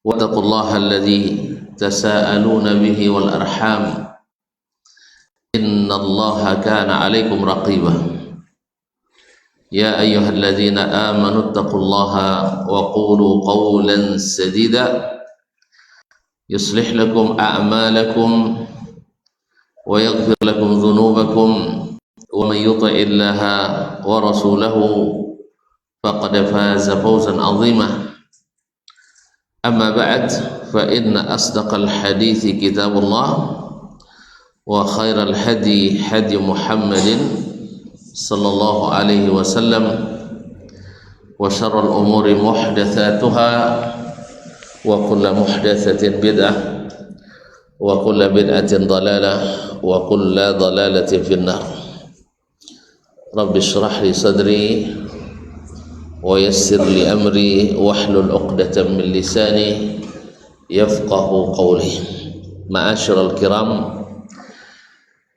واتقوا الله الذي تساءلون به والأرحام إن الله كان عليكم رقيبا يا أيها الذين آمنوا اتقوا الله وقولوا قولا سديدا يصلح لكم أعمالكم ويغفر لكم ذنوبكم ومن يطع الله ورسوله فقد فاز فوزا عظيما أما بعد فإن أصدق الحديث كتاب الله وخير الهدي هدي محمد صلى الله عليه وسلم وشر الأمور محدثاتها وكل محدثة بدعة وكل بدعة ضلالة وكل ضلالة في النار رب اشرح لي صدري ويسر لي أمري واحلل عقدة من لساني يفقه قولي. Ma'asyiral kiram,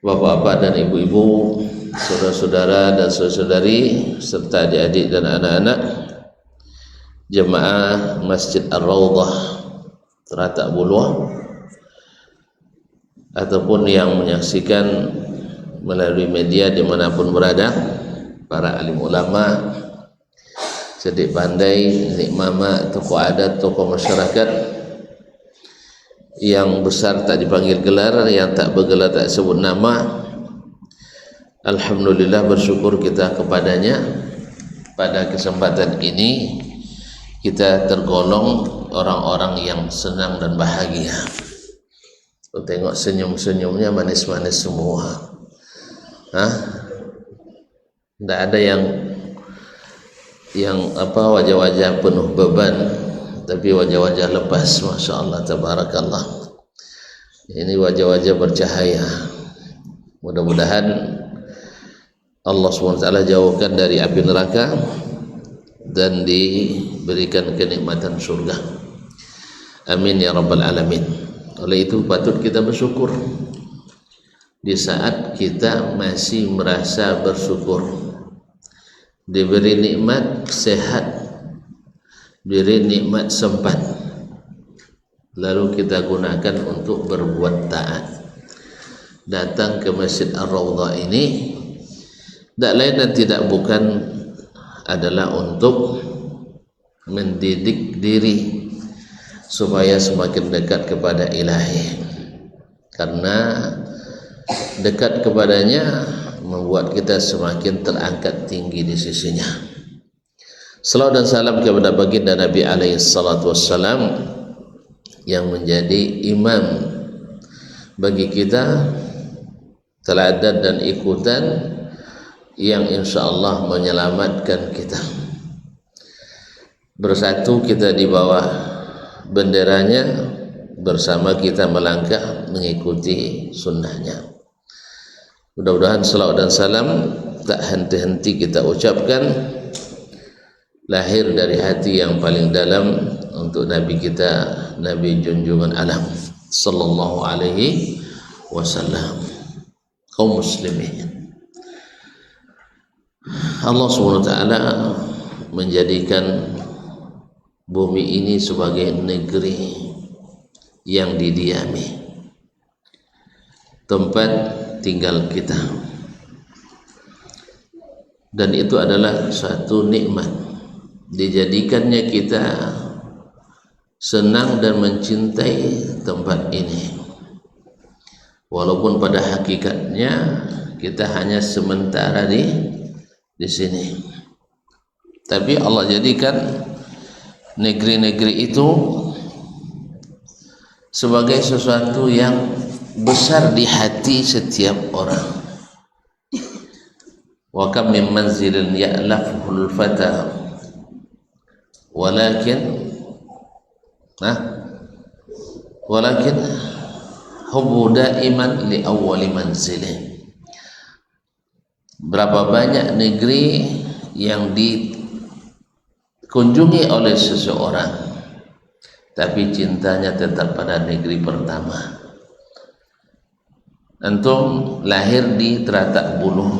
bapak-bapak dan ibu-ibu, saudara-saudara dan saudari serta adik-adik dan anak-anak jemaah Masjid Ar-Raudhah Teratak Buluh ataupun yang menyaksikan melalui media dimanapun berada, para alim ulama, sedik pandai, nik mama, tokoh adat, tokoh masyarakat yang besar tak dipanggil gelar, yang tak bergelar tak sebut nama. Alhamdulillah, bersyukur kita kepadanya. Pada kesempatan ini kita tergolong orang-orang yang senang dan bahagia. Kau tengok senyum-senyumnya manis-manis semua. Tidak ada yang wajah-wajah penuh beban, tapi wajah-wajah lepas. Masya Allah, tabarakallah. Ini wajah-wajah bercahaya. Mudah-mudahan Allah SWT jauhkan dari api neraka dan diberikan kenikmatan surga. Amin ya rabbal alamin. Oleh itu patut kita bersyukur di saat kita masih merasa bersyukur, diberi nikmat sehat, diberi nikmat sempat, lalu kita gunakan untuk berbuat taat. Datang ke Masjid Ar-Raudhah ini tidak lain dan tidak bukan adalah untuk mendidik diri supaya semakin dekat kepada Ilahi, karena dekat kepadanya membuat kita semakin terangkat tinggi di sisinya. Salawat dan salam kepada baginda Nabi alaihi salatu wassalam yang menjadi imam bagi kita, teladan dan ikutan yang insyaallah menyelamatkan kita. Bersatu kita di bawah benderanya, bersama kita melangkah mengikuti sunnahnya. Mudah-mudahan salawat dan salam tak henti-henti kita ucapkan, lahir dari hati yang paling dalam untuk Nabi kita, Nabi junjungan alam sallallahu alaihi wasallam. Kaum muslimin, Allah SWT menjadikan bumi ini sebagai negeri yang didiami, tempat tinggal kita, dan itu adalah suatu nikmat. Dijadikannya kita senang dan mencintai tempat ini, walaupun pada hakikatnya kita hanya sementara di sini. Tapi Allah jadikan negeri-negeri itu sebagai sesuatu yang besar di hati setiap orang. Wa kam min manzilin ya'lafuhul fata walakin hubbu daiman li awwali manzilin. Berapa banyak negeri yang dikunjungi oleh seseorang, tapi cintanya tetap pada negeri pertama. Antum lahir di Teratak Buluh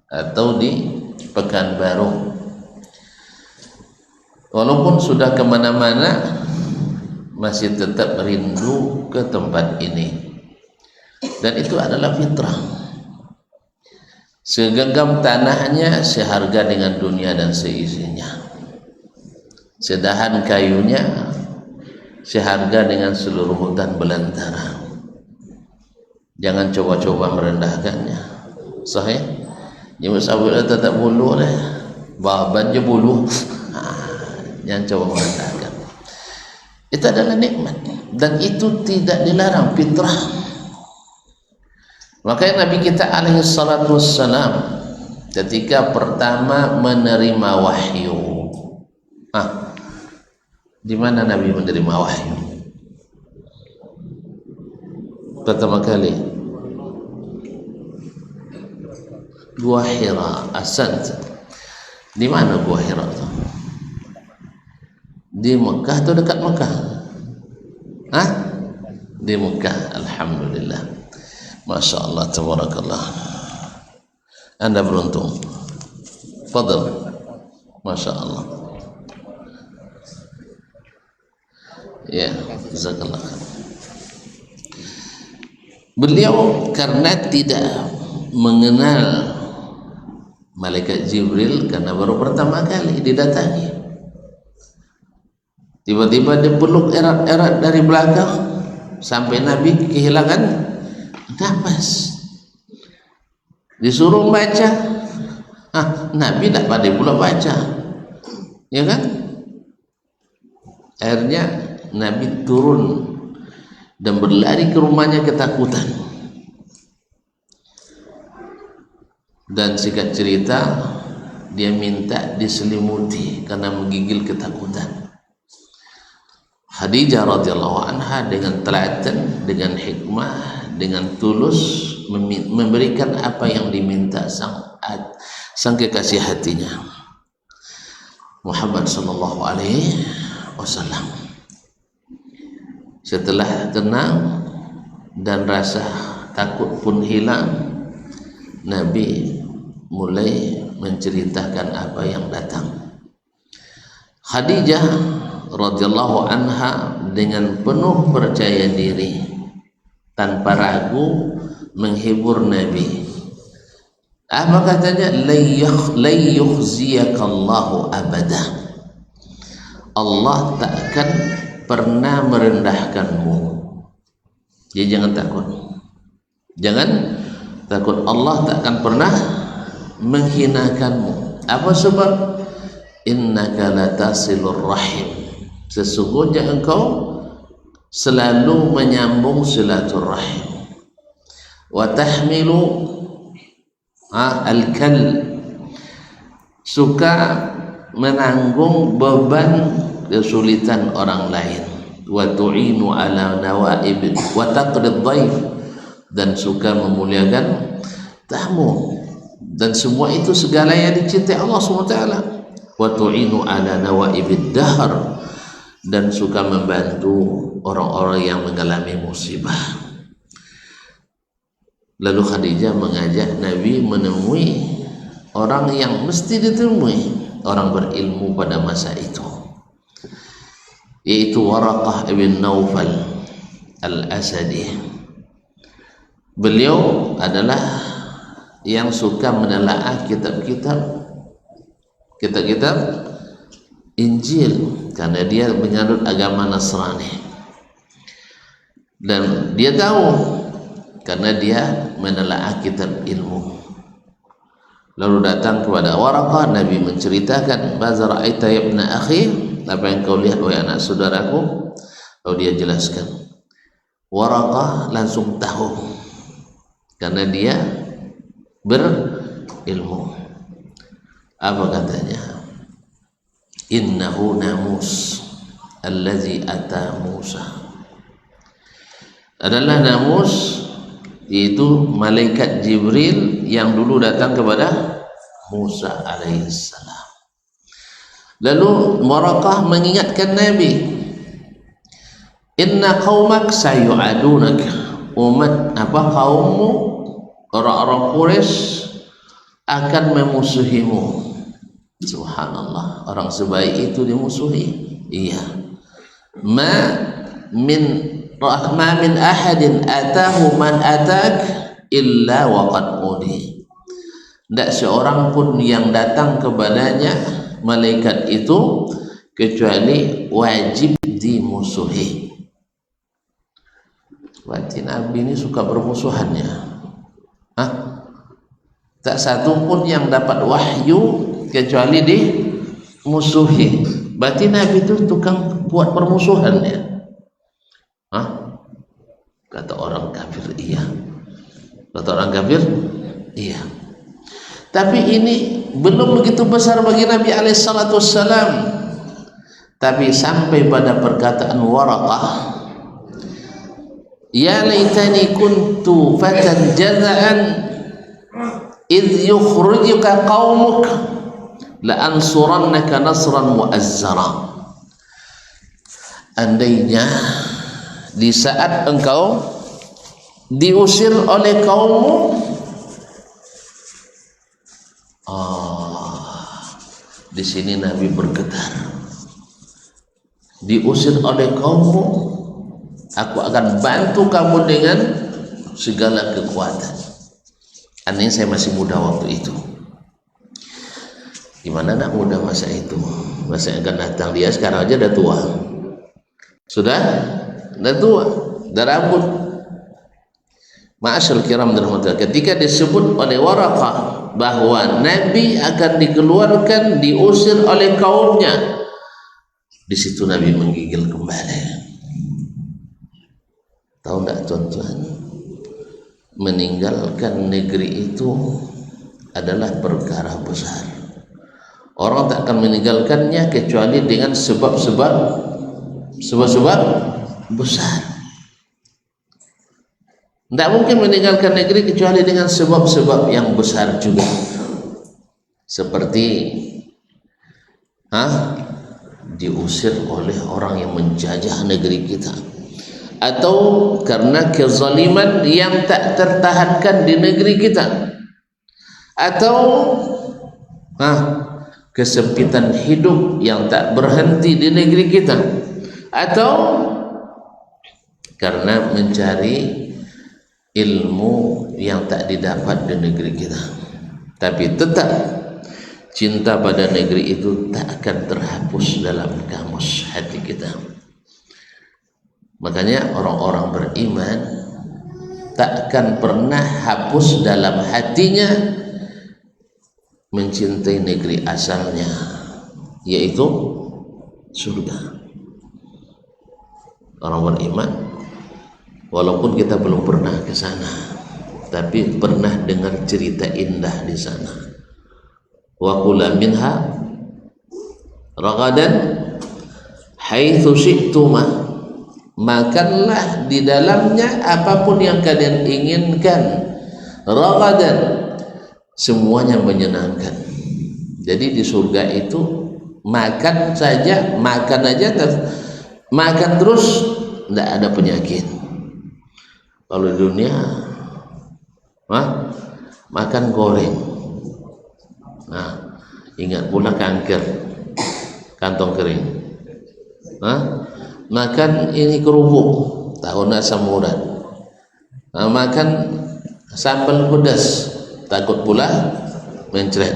atau di Pekanbaru, walaupun sudah kemana-mana masih tetap rindu ke tempat ini, dan itu adalah fitrah. Segenggam tanahnya seharga dengan dunia dan seisinya, sedahan kayunya seharga dengan seluruh hutan belantara. Jangan coba-coba merendahkannya. Sahih? Jangan sampai tetap bulu deh, baban je bulu. Jangan coba merendahkan. Itu adalah nikmat dan itu tidak dilarang, fitrah. Makanya Nabi kita alaihi salatu wassalam ketika pertama menerima wahyu, di mana Nabi menerima wahyu pertama kali? Gua Hira. Ahsant. Di mana Gua Hira itu? Di Mekah atau dekat Mekah? Di Mekah. Alhamdulillah, Masya Allah, tabarakallah. Anda beruntung. Fadal. Masya Allah. Ya, jazakallah. Beliau karena tidak mengenal malaikat Jibril, karena baru pertama kali didatangi, tiba-tiba dia peluk erat-erat dari belakang sampai Nabi kehilangan nafas. Disuruh baca, Nabi tak pandai pula baca, ya kan? Akhirnya Nabi turun dan berlari ke rumahnya ketakutan. Dan singkat cerita, dia minta diselimuti karena menggigil ketakutan. Khadijah radhiyallahu anha dengan telaten, dengan hikmah, dengan tulus memberikan apa yang diminta sang kekasih hatinya Muhammad sallallahu alaihi wasallam. Setelah tenang dan rasa takut pun hilang, Nabi mulai menceritakan apa yang datang. Khadijah radhiyallahu anha dengan penuh percaya diri, tanpa ragu menghibur Nabi. Apa katanya? La yukhziyakallahu abada. Allah takkan pernah merendahkanmu. Jadi jangan takut. Jangan takut, Allah takkan pernah menghinakanmu. Apa sebab? Innaka latasilur rahim. Sesungguhnya engkau selalu menyambung silaturahim. Wa tahmilu al-kal, suka menanggung beban kesulitan orang lain. Wa tu'inu ala nawaib wa taqrid dhaif, dan suka memuliakan tamu, dan semua itu segala yang dicintai Allah SWT. Wa tu'inu ala nawaibid dahr, dan suka membantu orang-orang yang mengalami musibah. Lalu Khadijah mengajak Nabi menemui orang yang mesti ditemui, orang berilmu pada masa itu, yaitu Waraqah ibn Naufal al-Asadi. Beliau adalah yang suka menelaah kitab-kitab Injil, karena dia menganut agama Nasrani, dan dia tahu karena dia menelaah kitab ilmu. Lalu datang kepada Waraqah, Nabi menceritakan, "Maza ra'aita ya ibna akhi?" Apa yang kau lihat wahai anak saudaraku? Lalu dia jelaskan. Waraqah langsung tahu karena dia berilmu. Apa katanya? Innahu namus allazi ata Musa. Adalah namus, yaitu malaikat Jibril yang dulu datang kepada Musa alaihissalam. Lalu Waraqah mengingatkan Nabi, inna qaumak sayu'adunak, kaummu orang-orang Quraisy akan memusuhimu. Subhanallah, orang sebaik itu dimusuhi. Iya. Ma min ahadin atahu man atak illa waqad udi. Tidak seorang pun yang datang kepadanya malaikat itu kecuali wajib dimusuhi. Berarti Nabi ini suka bermusuhannya. Hah? Tak satu pun yang dapat wahyu kecuali dimusuhi. Berarti Nabi itu tukang buat permusuhannya. Hah? Kata orang kafir, iya. Kata orang kafir, iya. Tapi ini belum begitu besar bagi Nabi alaihissalam. Tapi sampai pada perkataan Waraqah, ya laitani kuntu fatan jaza'an idh yukhrijuka qaumuk la ansurannaka nasran mu'azzara. Andainya di saat engkau diusir oleh kaummu, di sini Nabi bergetar. Diusir oleh kaummu, aku akan bantu kamu dengan segala kekuatan. Aneh, saya masih muda waktu itu. Gimana nak muda masa itu? Masa yang akan datang, dia sekarang aja udah tua. Sudah tua, dah rambut. Ma'asyal kiram dirahmatullah, ketika disebut oleh Waraqah bahwa Nabi akan dikeluarkan, diusir oleh kaumnya, di situ Nabi menggigil kembali. Tahu tak tuan-tuan, meninggalkan negeri itu adalah perkara besar. Orang tak akan meninggalkannya kecuali dengan sebab-sebab besar. Tidak mungkin meninggalkan negeri kecuali dengan sebab-sebab yang besar juga. Seperti diusir oleh orang yang menjajah negeri kita, atau karena kezaliman yang tak tertahankan di negeri kita, atau kesempitan hidup yang tak berhenti di negeri kita, atau karena mencari ilmu yang tak didapat di negeri kita. Tapi tetap cinta pada negeri itu tak akan terhapus dalam kamus hati kita. Makanya orang-orang beriman tak akan pernah hapus dalam hatinya mencintai negeri asalnya, yaitu surga. Orang beriman, walaupun kita belum pernah ke sana, tapi pernah dengar cerita indah di sana. Wa kula minha ragadan haitsu syi'tuma, makanlah di dalamnya apapun yang kalian inginkan. Ragadan, semuanya menyenangkan. Jadi di surga itu makan saja, makan aja, makan terus, tidak ada penyakit. Kalau di dunia makan goreng, ingat pula kanker, kantong kering. Makan ini kerupuk, tahu asam urat. Makan sambal pedas, takut pula mencret.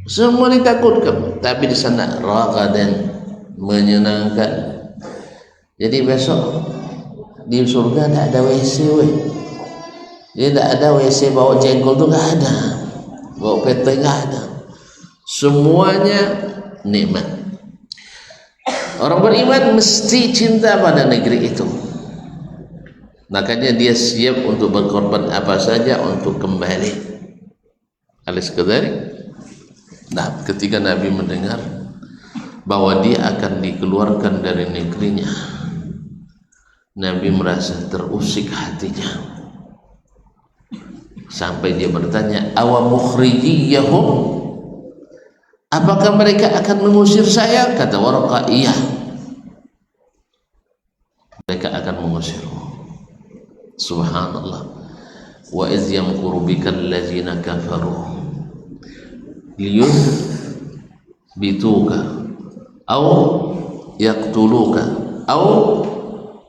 Semua ditakutkan, tapi di sana ragadan, menyenangkan. Jadi besok di surga tak ada WC, dia tak ada WC bawa jengkol tu, tak ada, bawa pete tak ada, semuanya nikmat. Orang beriman mesti cinta pada negeri itu, makanya dia siap untuk berkorban apa saja untuk kembali. Alis kedari. Nah, ketika Nabi mendengar bahwa dia akan dikeluarkan dari negerinya, Nabi merasa terusik hatinya, sampai dia bertanya, awa mukhrijiyahum, apakah mereka akan mengusir saya? Kata Waraqah, iya, mereka akan mengusirmu. Subhanallah. Wa iz yamkuru bikal ladzina kafaru bituka au yaqtuluka au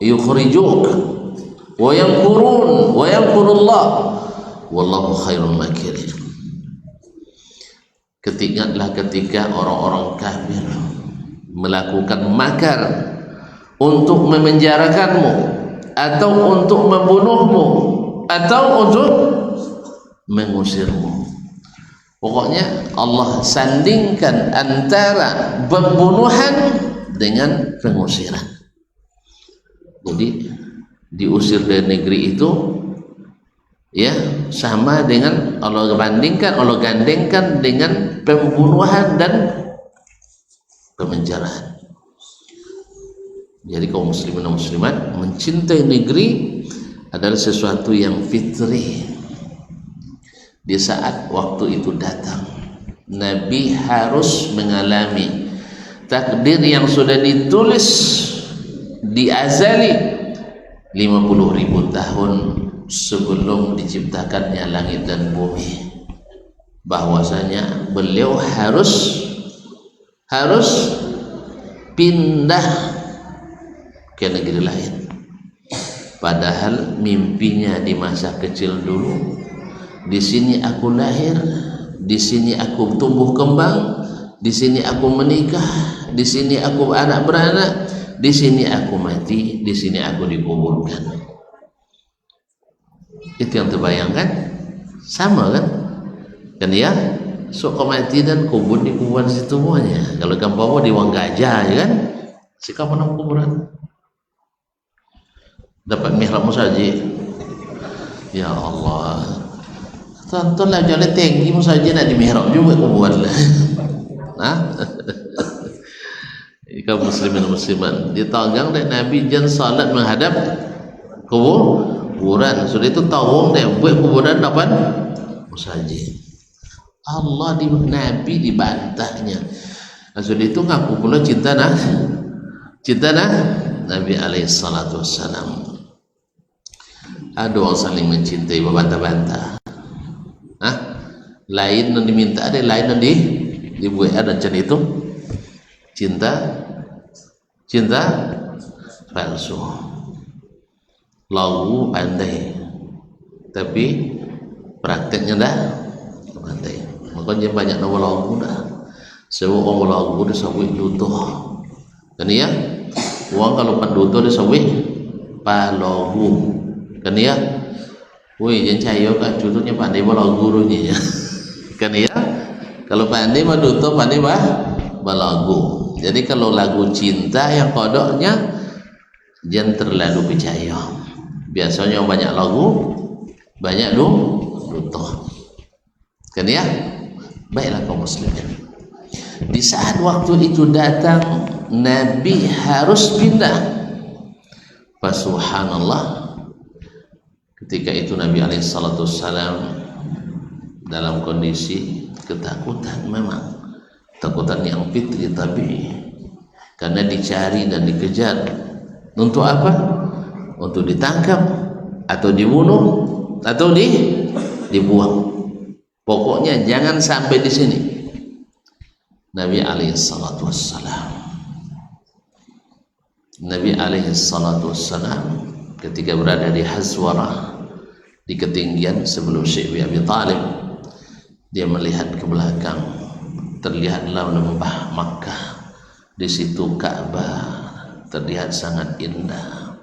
yukhrijuk wa yamkurullah wallahu khairul makirin. Ketika orang-orang kafir melakukan makar untuk memenjarakanmu atau untuk membunuhmu atau untuk mengusirmu. Pokoknya Allah sandingkan antara pembunuhan dengan pengusiran. Jadi diusir dari negeri itu ya sama dengan Allah gandengkan dengan pembunuhan dan pemenjaraan. Jadi kaum muslimin dan muslimat mencintai negeri adalah sesuatu yang fitri. Di saat waktu itu datang, Nabi harus mengalami takdir yang sudah ditulis di azali 50.000 tahun sebelum diciptakannya langit dan bumi, bahwasanya beliau harus pindah ke negeri lain. Padahal mimpinya di masa kecil dulu, di sini aku lahir, di sini aku tumbuh kembang, di sini aku menikah, di sini aku anak beranak, di sini aku mati, di sini aku dikuburkan. Itu yang terbayangkan, sama kan? Kan ya, sok mati dan kubur di kuburan situ semuanya. Kalau kampung di Wang Gajah, ya kan? Sikap menang kuburan. Dapat mihrab musaji. Ya Allah. Tontonlah jalan tinggi musaji nak di mihrab juga kuburan lah. Nah, kaum muslimin dan muslimat ditanggang dan Nabi jan salat menghadap kuburan. Sudah itu tawong deh buat kuburan dapat musaji. Allah di Nabi dibantahnya. Sudah itu ngaku pula cinta Nabi alaihi salatu wassalam. Ada orang saling mencintai berbantah-bantah. Lain yang diminta ada, lain yang dibuat ada. Macam itu cinta palsu. Lagu pandai tapi prakteknya dah pandai. Makanya banyak nama lagu dah. Sebab orang lagu dia sawit lutuh. Kan ya? Uang kalau panduto dia sawit palagu. Kan ya? Woi, jangan cayo kan contohnya pandai balagu runya. Kan ya? Kalau pandai mah duto pandai balagu. Jadi kalau lagu cinta yang kodoknya jangan terlalu percaya. Biasanya banyak lagu, banyak duto. Kan ya? Baiklah kaum muslimin. Di saat waktu itu datang, Nabi harus pindah. Subhanallah. Ketika itu Nabi alaihissalam dalam kondisi ketakutan, memang ketakutan yang fitri tabii, karena dicari dan dikejar. Untuk apa? Untuk ditangkap atau dibunuh atau dibuang. Pokoknya jangan sampai di sini. Nabi alaihissalam ketika berada di Hazwarah, di ketinggian sebelum Syekh Abi Talib, dia melihat ke belakang, terlihatlah lembah Makkah. Di situ Ka'bah terlihat sangat indah,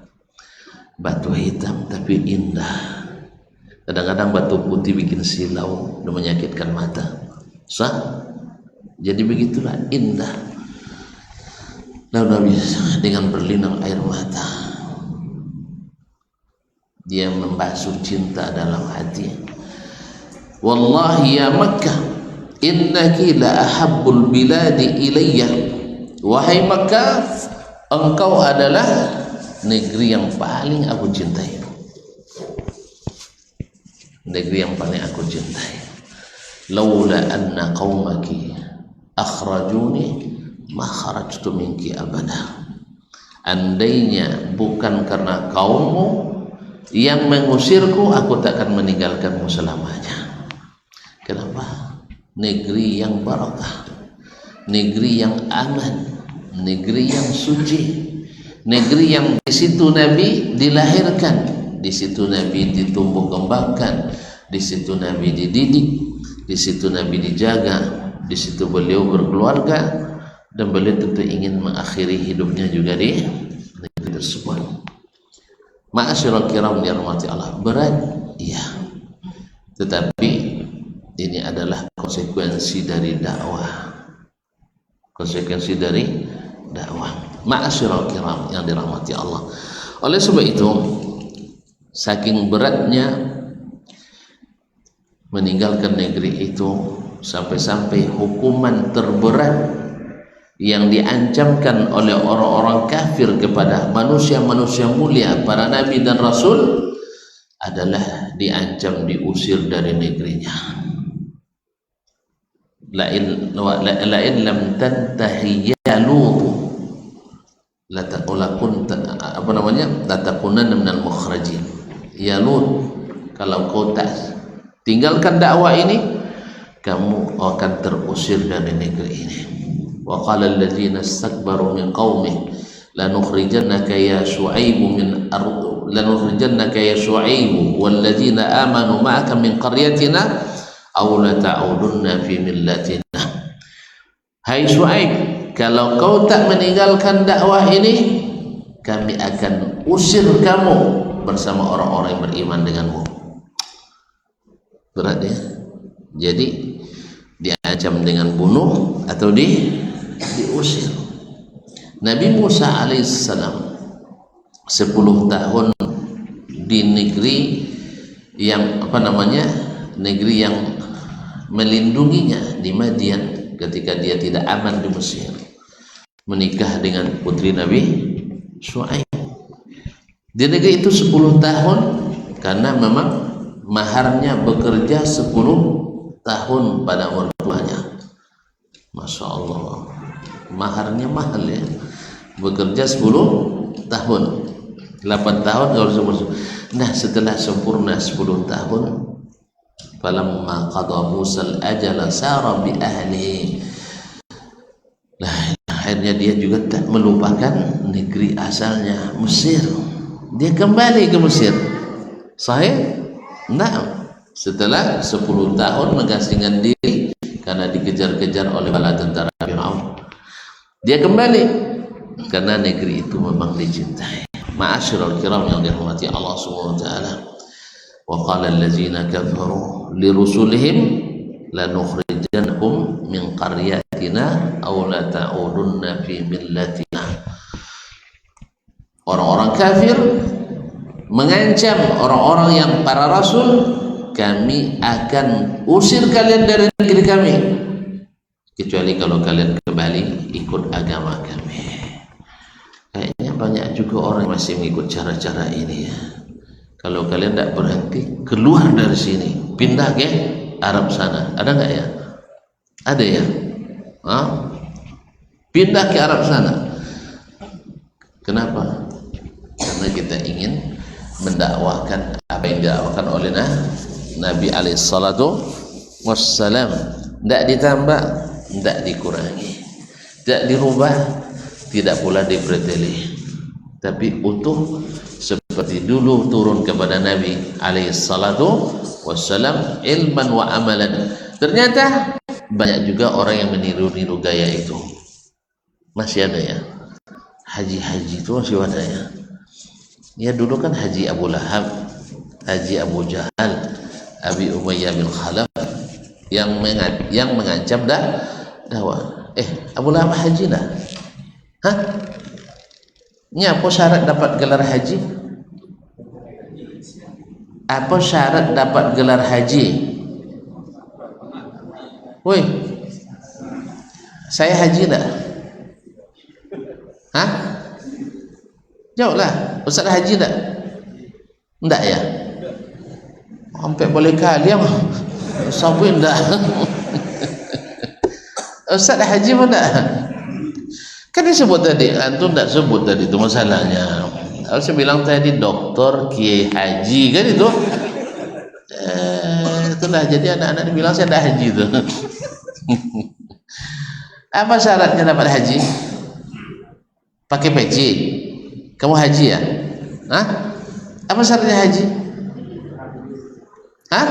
batu hitam tapi indah. Kadang-kadang batu putih bikin silau dan menyakitkan mata. Jadi begitulah indah. Lalu Nabi dengan berlinang air mata, dia membasuh cinta dalam hati. Wallahi ya Makkah, innaki la ahabbul biladi ilayya. Wahai Makkah, engkau adalah negeri yang paling aku cintai. Negeri yang paling aku cintai. Laula anna qaumaki akhrajuni ma kharajtu minki abada. Andainya bukan karena kaummu yang mengusirku, aku tak akan meninggalkanmu selamanya. Kenapa? Negeri yang barakah, negeri yang aman, negeri yang suci, negeri yang di situ Nabi dilahirkan, di situ Nabi ditumbuh kembangkan, di situ Nabi dididik, di situ Nabi dijaga, di situ beliau berkeluarga, dan beliau tentu ingin mengakhiri hidupnya juga di negeri tersebut. Ma'asyiral kiram dirahmati Allah, berat, iya, tetapi ini adalah konsekuensi dari dakwah, konsekuensi dari dakwah. Ma'asyiral kiram yang dirahmati Allah. Oleh sebab itu, saking beratnya meninggalkan negeri itu, sampai-sampai hukuman terberat yang diancamkan oleh orang-orang kafir kepada manusia-manusia mulia, para nabi dan rasul, adalah diancam diusir dari negerinya. La'in lam tantahi ya Lut latakunanna minal mukhrajin. Ya Lut, kalau kau tak tinggalkan dakwah ini, kamu akan terusir dari negeri ini. Wa qala alladziina istakbaru min qaumih lanukhrijannaka ya Syu'aib min ardh lanukhrijannaka ya Syu'aib walladziina aamanu ma'aka min qaryatina aw la ta'udunna fi millatina. Hai Syu'aib, kalau kau tak meninggalkan dakwah ini, kami akan usir kamu bersama orang-orang yang beriman denganmu. Berat ya. Jadi diancam dengan bunuh atau diusir. Nabi Musa alaihissalam 10 tahun di negeri yang negeri yang melindunginya di Madian ketika dia tidak aman di Mesir, menikah dengan putri Nabi Syu'aib. Di negeri itu 10 tahun karena memang maharnya bekerja 10 tahun pada mertuanya. Masya Allah, maharnya mahal ya, bekerja 10 tahun, 8 tahun kalau sempurna. Nah, setelah sempurna 10 tahun, falamma qada Musal ajala sara bi ahlihi. Nah, akhirnya dia juga tak melupakan negeri asalnya, Mesir. Dia kembali ke Mesir. Sahih? Nah, setelah 10 tahun mengasingkan diri karena dikejar-kejar oleh bala tentara Fir'aun, dia kembali karena negeri itu memang dicintai. Ma'asyiral kiram yang dirahmati Allah Subhanahu wa taala. Wa qala alladziina kafaru li rusulihim lanukhrijannakum min qaryatina aw la ta'udunna fi millatina. Orang-orang kafir mengancam orang-orang yang para rasul, kami akan usir kalian dari negeri kami kecuali kalau kalian kembali ikut agama kami. Kayaknya banyak juga orang yang masih mengikut cara-cara ini ya. Kalau kalian tidak berhenti, keluar dari sini, pindah ke Arab sana. Ada nggak ya? Ada ya? Pindah ke Arab sana. Kenapa? Karena kita ingin mendakwahkan apa yang didakwakan oleh Nabi alaihissalatu wassalam. Tidak ditambah, tidak dikurangi, tidak dirubah, tidak pula dipreteli, tapi utuh seperti dulu turun kepada Nabi alaihissalatu wassalam, ilman wa amalan. Ternyata banyak juga orang yang meniru-niru gaya itu. Masih ada ya, haji-haji itu masih ada ya. Ya dulu kan Haji Abu Lahab, Haji Abu Jahal, Abi Umayyah bin Khalaf yang mengancam dakwah. Abu Lahab haji dah. Hah? Ini apa syarat dapat gelar haji? Apa syarat dapat gelar haji? Woi, saya haji dah. Hah? Jawablah, Ustaz haji tak? Enggak ya? Sampai boleh kali ya, sabuin dah. Ustaz haji pun tak? Kan dia sebut tadi, antum tak sebut tadi itu masalahnya. Kalau saya bilang tadi doktor, kiai haji kan itu. Itulah jadi anak-anak bilang saya dah haji itu. Apa syaratnya dapat haji? Pakai peci. Kamu haji ya? Hah? Apa syaratnya haji? Hah?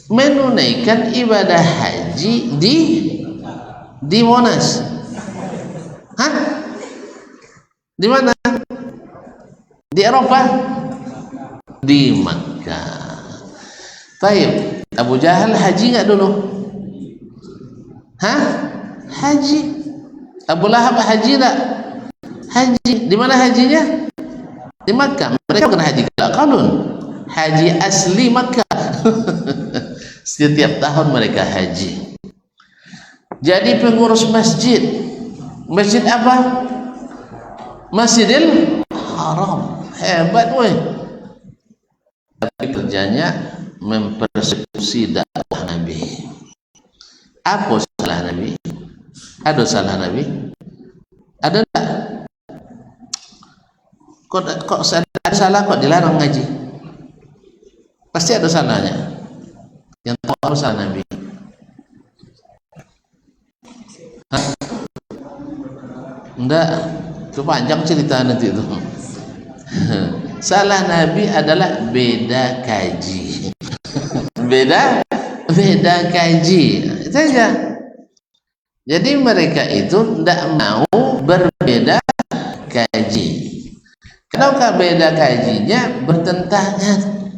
Menunaikan ibadah haji di Monas. Hah? Di mana? Di Eropa? Di Makkah. Baik, Abu Jahal haji nggak dulu? Hah? Haji. Abu Lahab haji tak? Haji. Di mana hajinya? Di Makkah. Mereka bukan haji qalun, haji asli Makkah. Setiap tahun mereka haji. Jadi pengurus masjid. Masjid apa? Masjidil Haram. Hebat weh. Tapi kerjanya mempersekusi dakwah Nabi. Apa salah Nabi? Ada salah Nabi? Ada enggak? Kok ada salah kok dilarang ngaji? Pasti ada salahnya. Yang tahu apa salah Nabi? Hah? Enggak, itu panjang cerita nanti itu. Salah Nabi adalah beda kaji. beda kaji. Itu aja. Jadi mereka itu tidak mau berbeda kaji. Kalau beda kajinya bertentangan.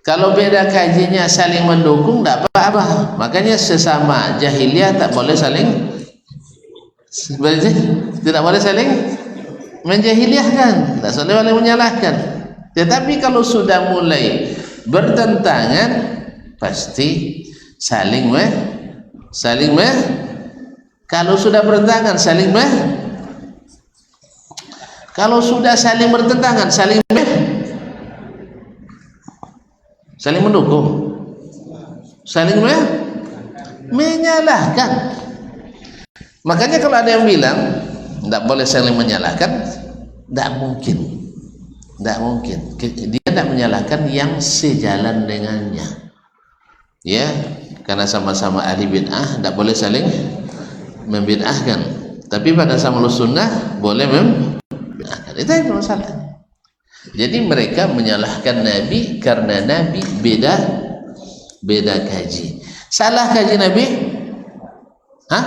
Kalau beda kajinya saling mendukung, tidak apa-apa. Makanya sesama jahiliyah tak boleh saling, tidak boleh saling menjahiliyahkan, tak boleh menyalahkan. Tetapi kalau sudah mulai bertentangan, pasti saling kalau sudah bertentangan kalau sudah saling bertentangan saling mendukung, saling menyalahkan. Makanya kalau ada yang bilang tidak boleh saling menyalahkan, tidak mungkin. Dia tidak menyalahkan yang sejalan dengannya, ya, karena sama-sama ahli bid'ah, tidak boleh saling membid'ahkan. Tapi pada sama sunnah boleh membid'ahkan. Itu yang masalah. Jadi mereka menyalahkan Nabi karena Nabi beda kaji. Salah kaji Nabi? Hah?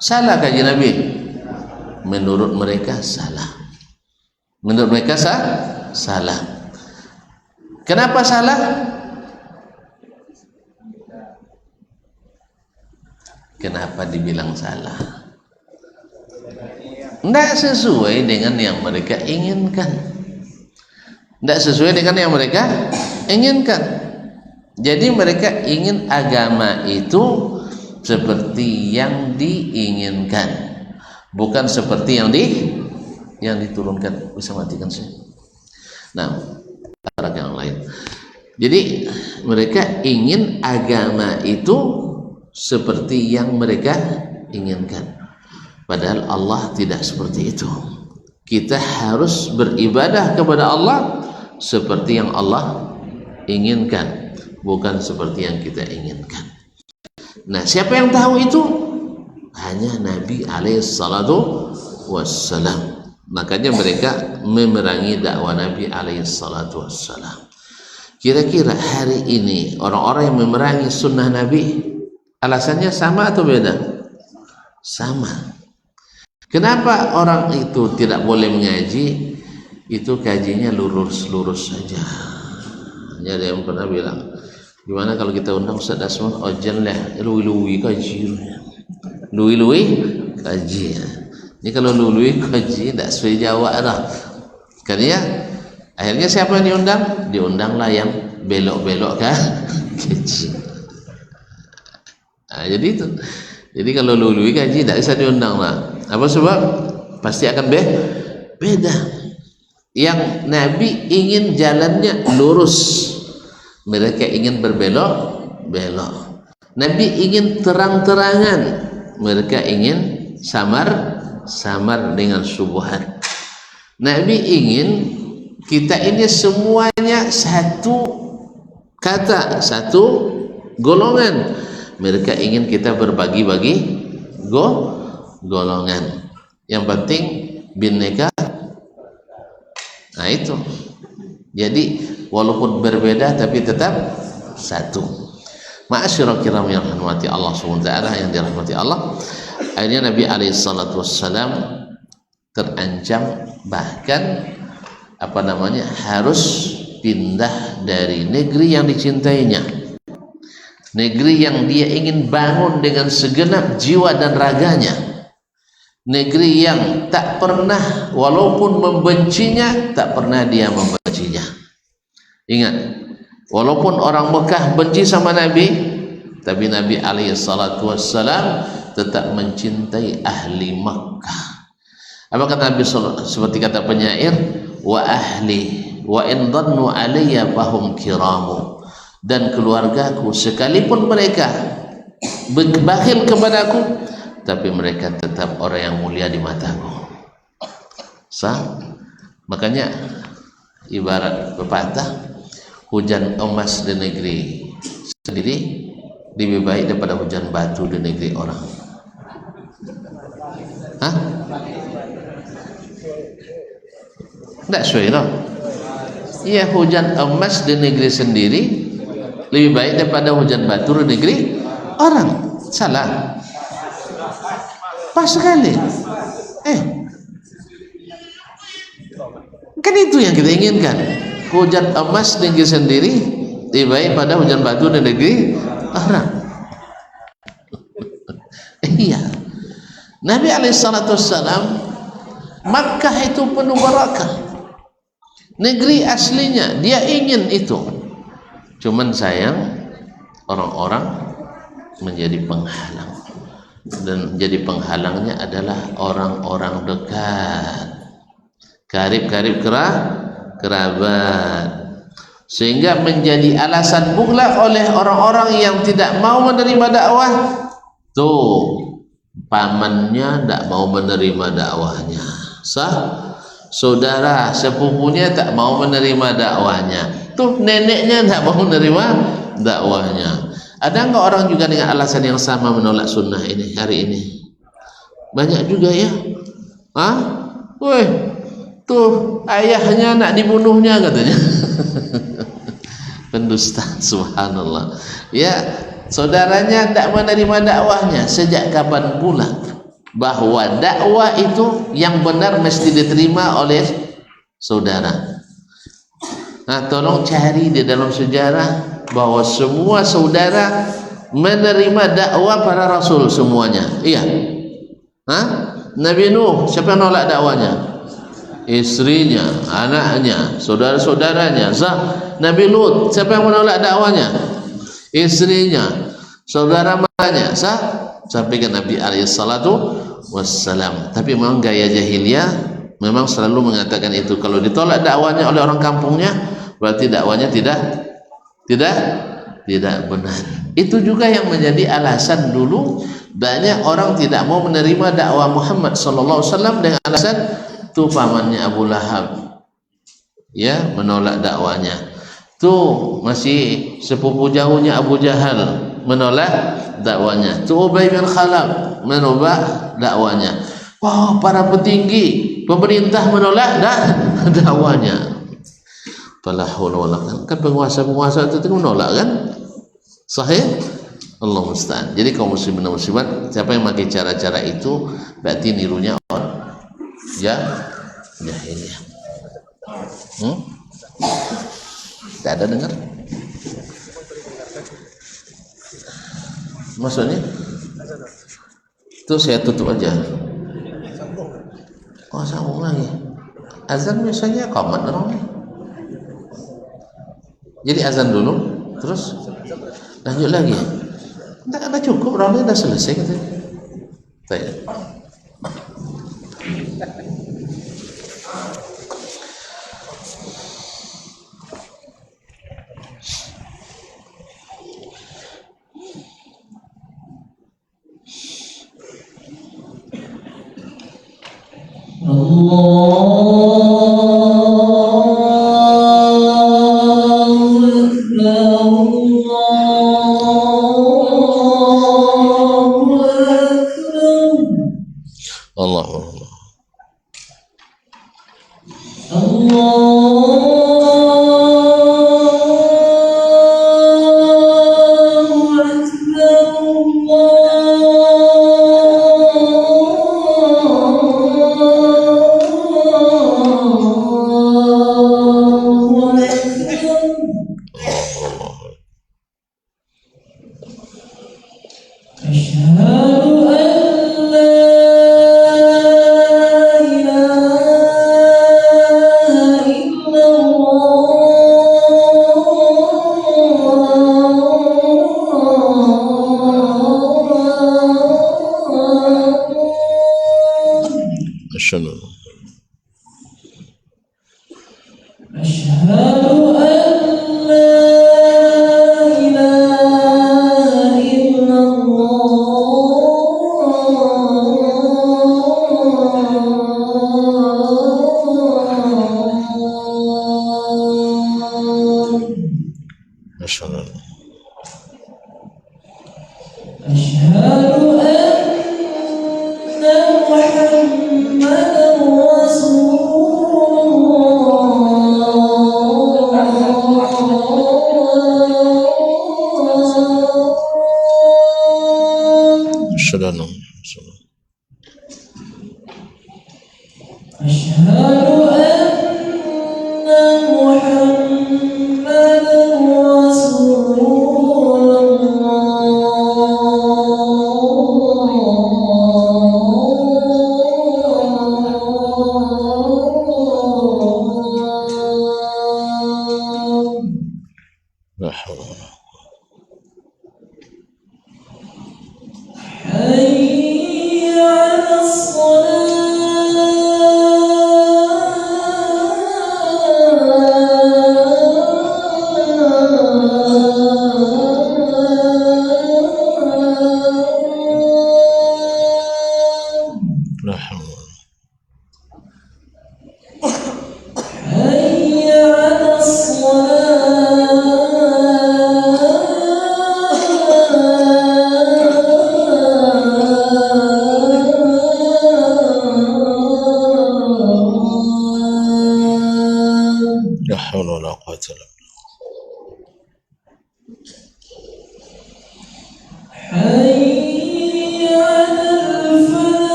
Salah kaji Nabi? Menurut mereka salah. Menurut mereka salah. Kenapa salah? Kenapa dibilang salah? Tidak sesuai dengan yang mereka inginkan. Tidak sesuai dengan yang mereka inginkan. Jadi mereka ingin agama itu seperti yang diinginkan, bukan seperti yang diturunkan. Bisa matikan saya. Nah, cara yang lain. Jadi mereka ingin agama itu seperti yang mereka inginkan. Padahal Allah tidak seperti itu. Kita harus beribadah kepada Allah seperti yang Allah inginkan, bukan seperti yang kita inginkan. Nah, siapa yang tahu itu? Hanya Nabi alaihissalatu wassalam. Makanya mereka memerangi dakwah Nabi alaihissalatu wassalam. Kira-kira hari ini orang-orang yang memerangi sunnah Nabi, alasannya sama atau beda? Sama. Kenapa orang itu tidak boleh mengaji? Itu kajinya lurus-lurus saja. Hanya ada yang pernah bilang, gimana kalau kita undang Ustaz Dasman ojen lah, lui-lui kaji. Lui-lui kaji. Ini kalau lui-lui kaji tidak sesuai Jawa dah. Kan ya? Akhirnya siapa yang diundang? Diundanglah yang belok-belok kan? Kaji. Nah, jadi itu. Jadi kalau lui-lui kaji tidak bisa diundang lah. Apa sebab? Pasti akan beda. Yang Nabi ingin jalannya lurus, mereka ingin berbelok-belok. Nabi ingin terang-terangan, mereka ingin samar-samar dengan syubhat. Nabi ingin kita ini semuanya satu kata, satu golongan. Mereka ingin kita berbagi-bagi golongan. Yang penting bineka. Nah itu. Jadi walaupun berbeda tapi tetap satu. Ma'asyiral kiram yang dirahmati Allah SWT, yang dirahmati Allah. Akhirnya Nabi SAW terancam, bahkan harus pindah dari negeri yang dicintainya, negeri yang dia ingin bangun dengan segenap jiwa dan raganya, negeri yang tak pernah, walaupun membencinya, tak pernah dia membencinya. Ingat, walaupun orang Mekah benci sama Nabi, tapi Nabi SAW tetap mencintai ahli Mekah. Apa kata Nabi seperti kata penyair, wa ahli wa in dhannu alayya fahum kiramu, dan keluargaku sekalipun mereka bakhil kepadaku, tapi mereka tetap orang yang mulia di mataku. Makanya ibarat pepatah, hujan emas di negeri sendiri lebih baik daripada hujan batu di negeri orang. Hah? Tidak sesuai no? Iya, hujan emas di negeri sendiri lebih baik daripada hujan batu di negeri orang. Salah? Pas sekali. Kan itu yang kita inginkan. Hujan emas di negeri sendiri lebih baik pada hujan batu di negeri orang. Iya. Nabi SAW, Makkah itu penuh barakah. Negeri aslinya dia ingin itu, cuman sayang orang-orang menjadi penghalang, dan jadi penghalangnya adalah orang-orang dekat, karib-karib kerabat, sehingga menjadi alasan pula oleh orang-orang yang tidak mau menerima dakwah. Tuh, pamannya tidak mau menerima dakwahnya, saudara sepupunya tak mau menerima dakwahnya, tuh neneknya tak mau menerima dakwahnya. Ada enggak orang juga dengan alasan yang sama menolak sunnah ini hari ini? Banyak juga ya. Woi, tuh ayahnya nak dibunuhnya katanya. Pendusta, subhanallah. Ya, saudaranya tak menerima dakwahnya. Sejak kapan pula bahwa dakwah itu yang benar mesti diterima oleh saudara? Nah, tolong cari di dalam sejarah bahwa semua saudara menerima dakwah para rasul semuanya. Iya. Nabi Nuh, siapa yang nolak dakwanya? Istrinya, anaknya, saudara-saudaranya. Nabi Lut, siapa yang menolak dakwanya? Istrinya, saudara-saudaranya. Sampai ke Nabi SAW. Tapi memang gaya jahiliyah memang selalu mengatakan itu. Kalau ditolak dakwanya oleh orang kampungnya, berarti dakwanya tidak benar. Itu juga yang menjadi alasan dulu banyak orang tidak mau menerima dakwah Muhammad SAW dengan alasan itu pamannya Abu Lahab ya menolak dakwanya, tuh masih sepupu jauhnya Abu Jahal menolak dakwanya, tuh Ubay bin Khalaf menolak dakwanya. Wah, para petinggi pemerintah menolak dakwanya. Kan penguasa-penguasa itu menolak kan? Sahih? Allah musta'an. Jadi kaum muslimin dan muslimat, siapa yang pakai cara-cara itu berarti nirunya orang jahiliyah. Tidak ada dengar? Maksudnya? Itu saya tutup aja. Oh, sambung lagi. Azan biasanya qamat orang. Jadi azan dulu, terus lanjut lagi. Tidak ada cukup, orang sudah selesai katanya. Baik. Allahu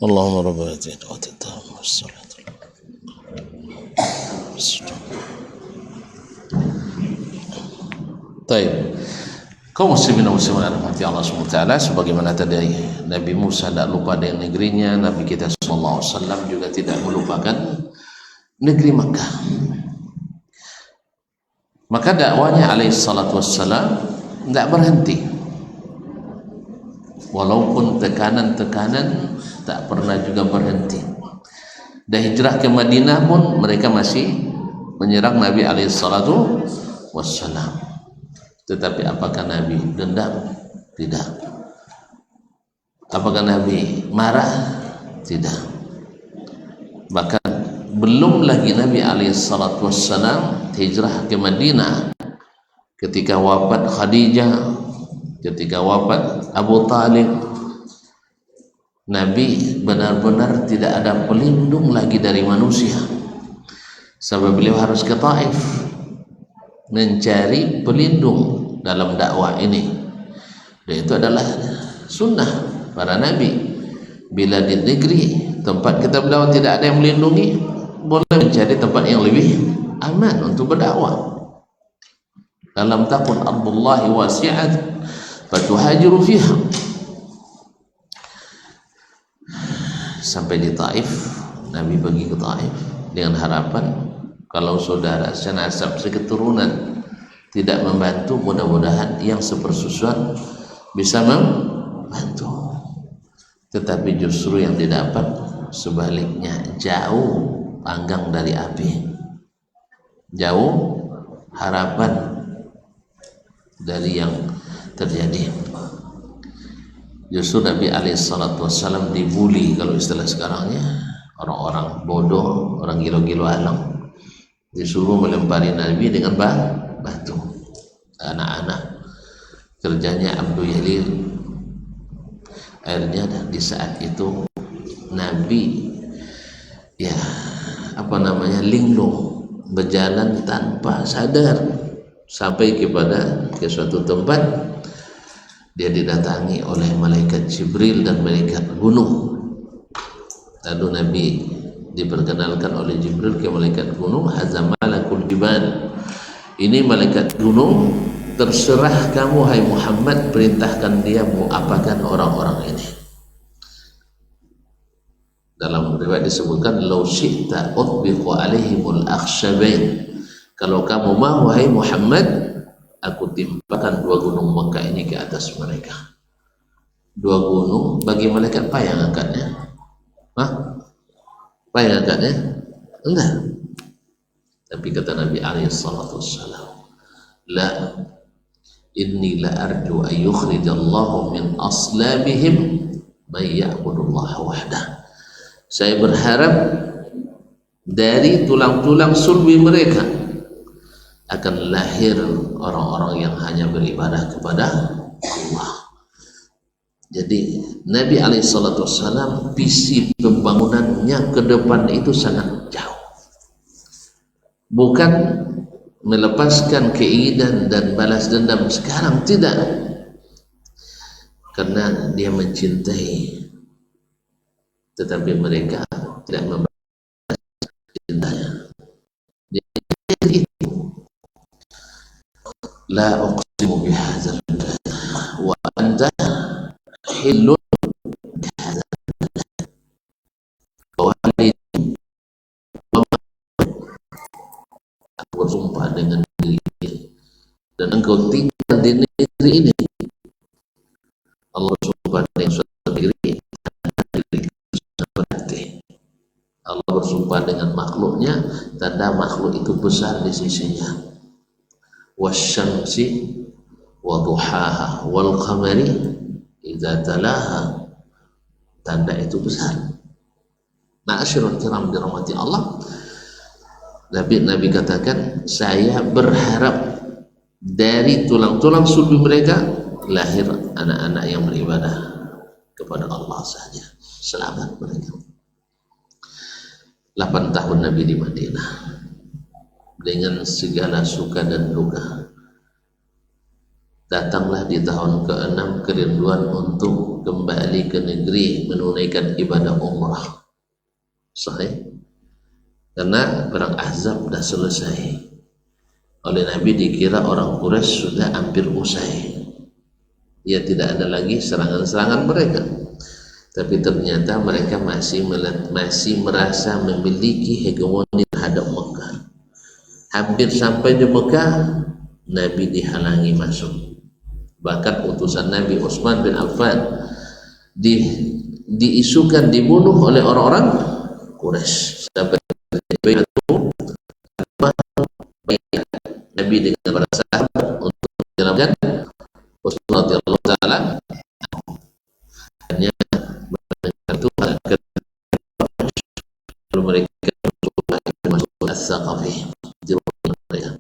Allahumma rabbana atina wa tatammu as-salatu. Baik. Kaum muslimin dan muslimat rahmati Allah SWT, sebagaimana tadi Nabi Musa tidak lupa dengan negerinya, Nabi kita sallallahu alaihi wasallam juga tidak melupakan negeri Makkah. Maka dakwanya alaihi salatu wassalam tidak berhenti. Walaupun tekanan-tekanan tak pernah juga berhenti. Dan hijrah ke Madinah pun mereka masih menyerang Nabi alaihi salatu wassalam. Tetapi apakah Nabi dendam? Tidak. Apakah Nabi marah? Tidak. Bahkan belum lagi Nabi alaihi salatu wassalam hijrah ke Madinah, ketika wafat Khadijah, ketika wafat Abu Talib, Nabi benar-benar tidak ada pelindung lagi dari manusia, sebab beliau harus ke Taif mencari pelindung dalam dakwah ini. Dan itu adalah sunnah para nabi. Bila di negeri tempat kita berdakwah tidak ada yang melindungi, boleh mencari tempat yang lebih aman untuk berdakwah. Alam takun ardullahi wasi'at fatuhajiru fiha. Sampai di Taif, Nabi pergi ke Taif dengan harapan kalau saudara senasab seketurunan tidak membantu, mudah-mudahan yang sepersusuan bisa membantu. Tetapi justru yang didapat sebaliknya, jauh panggang dari api, jauh harapan dari yang terjadi. Justru Nabi SAW dibully, kalau istilah sekarangnya orang-orang bodoh, orang gilo-gilo alam, disuruh melempari Nabi dengan batu. Anak-anak kerjanya Abdul Yalil. Akhirnya di saat itu Nabi linglung, berjalan tanpa sadar sampai ke suatu tempat. Dia didatangi oleh malaikat Jibril dan malaikat gunung. Lalu Nabi diperkenalkan oleh Jibril ke malaikat gunung, hadza malakul jibal, ini malaikat gunung, terserah kamu hai Muhammad, perintahkan dia mau apakan orang-orang ini. Dalam riwayat disebutkan law syi'ta utbiqu alaihimul akhshabain, kalau kamu mau hai Muhammad, aku timpakan dua gunung Mekah ini ke atas mereka. Dua gunung bagi malaikat payah angkatnya. Payah angkatnya? Enggak. Tapi kata Nabi SAW, la inni la arju an yukhrijallahu min aslabihim man ya'budullaha wahdah. Saya berharap dari tulang-tulang sulbi mereka akan lahir orang-orang yang hanya beribadah kepada Allah. Jadi Nabi SAW visi pembangunannya ke depan itu sangat jauh, bukan melepaskan keinginan dan balas dendam sekarang, tidak, karena dia mencintai, tetapi mereka tidak membalas cintanya. Jadi la uqsimu bihadzal balad wa anta hillun bihadzal balad, aku bersumpah dengan diri dan engkau tinggal di negeri ini. Allah bersumpah dengan suatu negeri, berarti Allah bersumpah dengan makhluknya, tanda makhluk itu besar di sisinya. Wasyamsi wa duhaha wal qamari idza talaha, tanda itu besar. Ma'asyiral kiram dirahmati Allah, Nabi katakan, saya berharap dari tulang-tulang sulbi mereka lahir anak-anak yang beribadah kepada Allah saja, selamat mereka. 8 tahun Nabi di Madinah dengan segala suka dan duka. Datanglah di tahun ke-6 kerinduan untuk kembali ke negeri menunaikan ibadah umrah. Sahih? Karena perang Ahzab sudah selesai. Oleh Nabi dikira orang Quraisy sudah hampir usai. Ya, tidak ada lagi serangan-serangan mereka. Tapi ternyata mereka masih merasa memiliki hegemoni terhadap Mekah. Hampir sampai di Mekah, Nabi dihalangi masuk. Bahkan utusan Nabi Utsman bin Affan diisukan dibunuh oleh orang-orang Quraisy. Sampai Nabi dengan para sahabat untuk menyelamatkan Utsman radhiyallahu taala, hanya mendengar Tuhan kalau mereka masuk as-Saqafi di rumah mereka.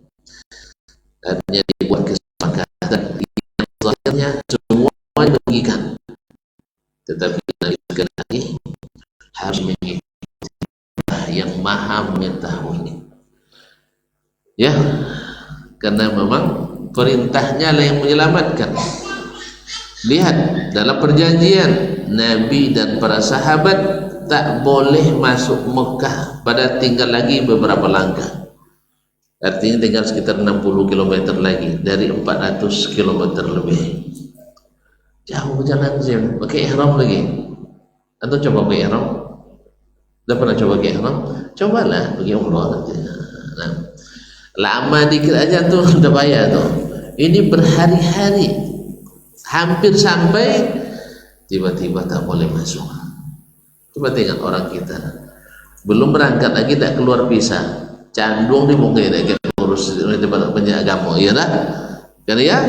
Hanya dibuat kesepakatan yang zahirnya semua dirugikan, tetapi Nabi segera lagi harus mengikuti yang maha mengetahui, ya, karena memang perintahnya lah yang menyelamatkan. Lihat dalam perjanjian Nabi dan para sahabat tak boleh masuk Mekah pada tinggal lagi beberapa langkah, artinya tinggal sekitar 60 km lagi dari 400 km lebih jauh perjalanan. Pakai ihram lagi, atau coba pakai ihram? Dah pernah coba pakai ihram? Cobalah pergi umrah nanti. Nah, lama dikit aja tuh udah bayar tuh. Ini berhari-hari, hampir sampai tiba-tiba tak boleh masuk. Coba tengok orang kita belum berangkat lagi tak keluar visa, candung nih mungkin dia ngurus banyak agama, ya tak? Kan ya?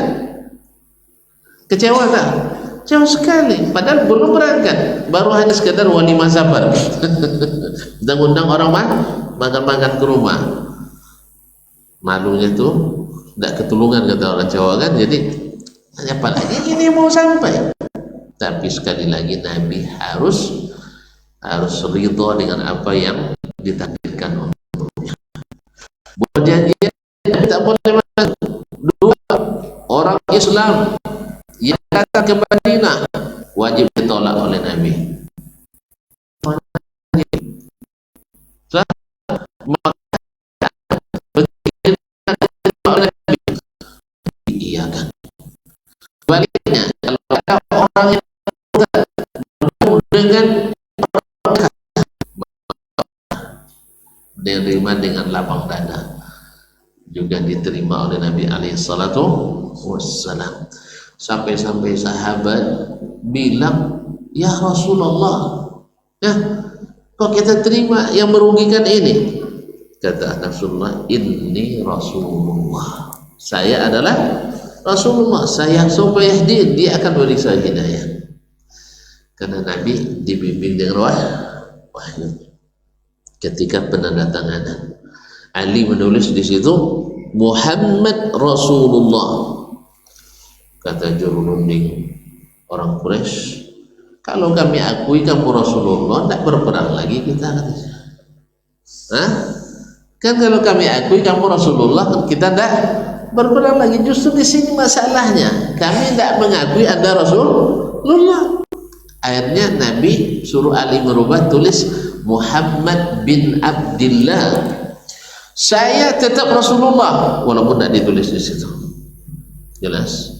Kecewa tak? Jauh sekali, padahal belum berangkat, baru hanya sekedar walimah sabar. Undang-undang orang makan-makan ke rumah. Malunya tuh tidak ketulungan kata orang Jawa kan, jadi apa lagi ini mau sampai. Tapi sekali lagi Nabi harus ridho dengan apa yang ditakdirkan untuknya. Berjanji tak boleh masuk. Dua, orang Islam yang datang ke Madinah wajib ditolak oleh Nabi. Iya kan. Baliknya kalau ada orang yang dengan diterima dengan lapang dada, juga diterima oleh Nabi alaihi salatu wassalam. Sampai-sampai sahabat bilang, ya Rasulullah, ya kok kita terima yang merugikan ini? Kata Rasulullah, inni Rasulullah, saya adalah Rasulullah, saya supaya dia akan beri saya hidayah. Karena Nabi dibimbing dengan wahyu. Ketika penandatanganan, Ali menulis di situ Muhammad Rasulullah. Kata jurunding orang Quraisy, kalau kami akui kamu Rasulullah, tidak berperang lagi kita. Hah? Kan kalau kami akui kamu Rasulullah, kita tidak berperang lagi. Justru di sini masalahnya, kami tidak mengakui Anda Rasulullah. Akhirnya Nabi suruh Ali merubah, tulis Muhammad bin Abdillah. Saya tetap Rasulullah, walaupun tidak ditulis di situ. Jelas.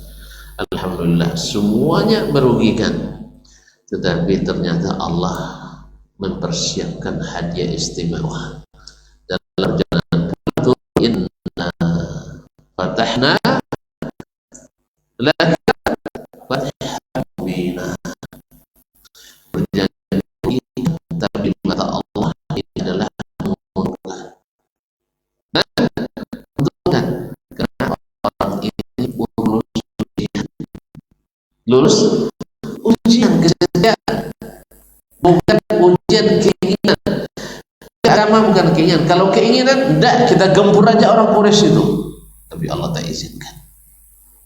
Alhamdulillah, semuanya merugikan, tetapi ternyata Allah mempersiapkan hadiah istimewa dalam perjalanan itu. Inna fatahna laka fathan mubina. Berjanji, tapi mata Allah ini adalah menguntungkan. Menguntungkan karena orang ini lulus ujian kesetiaan, bukan ujian keinginan. Agama bukan keinginan. Kalau keinginan, tidak, kita gempur aja orang Quraisy itu. Tapi Allah tak izinkan.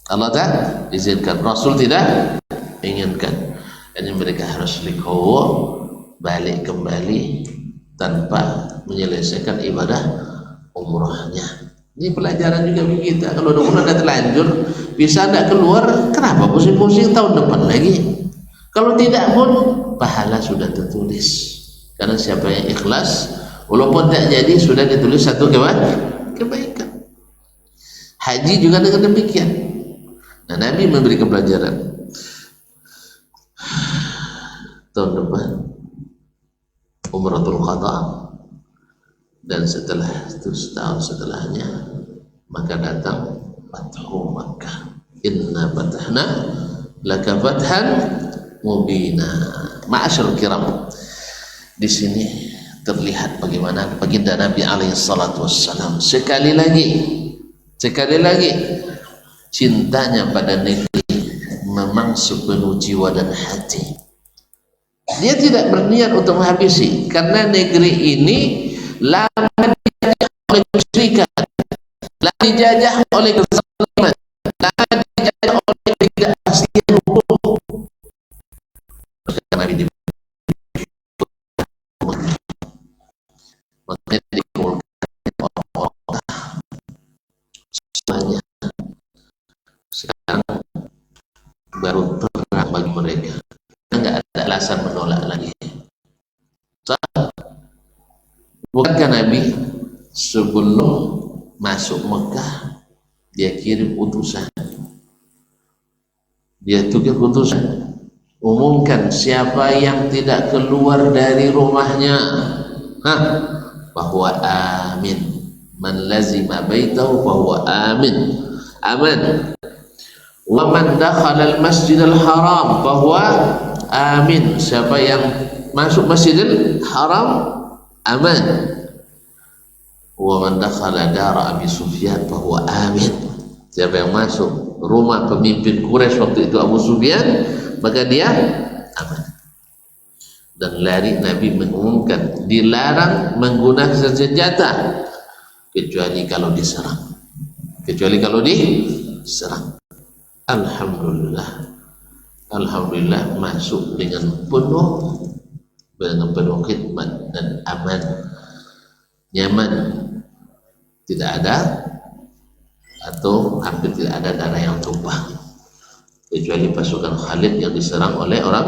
Allah tak izinkan. Rasul tidak inginkan. Jadi mereka harus legowo, balik kembali tanpa menyelesaikan ibadah umrahnya. Ini pelajaran juga bagi kita. Kalau udah terlanjur bisa tidak keluar, kenapa pusing-pusing tahun depan lagi? Kalau tidak pun pahala sudah tertulis. Karena siapa yang ikhlas, walaupun tak jadi, sudah ditulis satu kebaikan. Haji juga dengan demikian. Nah, Nabi memberi pelajaran. Tahun depan Umratul Qadha, dan setelah itu setahun setelahnya maka datang Fathu Makkah. Inna fatahna laka fathan mubina. Ma'asyarul kiram, di sini terlihat bagaimana baginda Nabi alaihi salatu wassalam sekali lagi cintanya pada negeri memang sepenuh jiwa dan hati. Dia tidak berniat untuk menghabisi, karena negeri ini lama dijajah oleh kesyirikan, lama dijajah oleh kezaliman, lama dijajah oleh ketidakpastian hukum. Maka Nabi baru terang bagi mereka. Enggak ada alasan menolak lagi. Bukankah Nabi sebelum masuk Mekah dia kirim utusan, dia tugas utusan, umumkan siapa yang tidak keluar dari rumahnya, bahwa amin, man lazima baitahu bahwa amin, aman, wa man dakhala al masjidil haram bahwa amin, siapa yang masuk masjidil haram aman, wa man dakhala dara Abi Sufyan bahwa amin, siapa yang masuk rumah pemimpin Quraisy waktu itu Abu Sufyan maka dia aman. Dan lari Nabi mengumumkan dilarang menggunakan senjata kecuali kalau diserang, kecuali kalau diserang. Alhamdulillah masuk dengan penuh khidmat dan aman, nyaman, tidak ada atau hampir tidak ada darah yang tumpah kecuali pasukan Khalid yang diserang oleh orang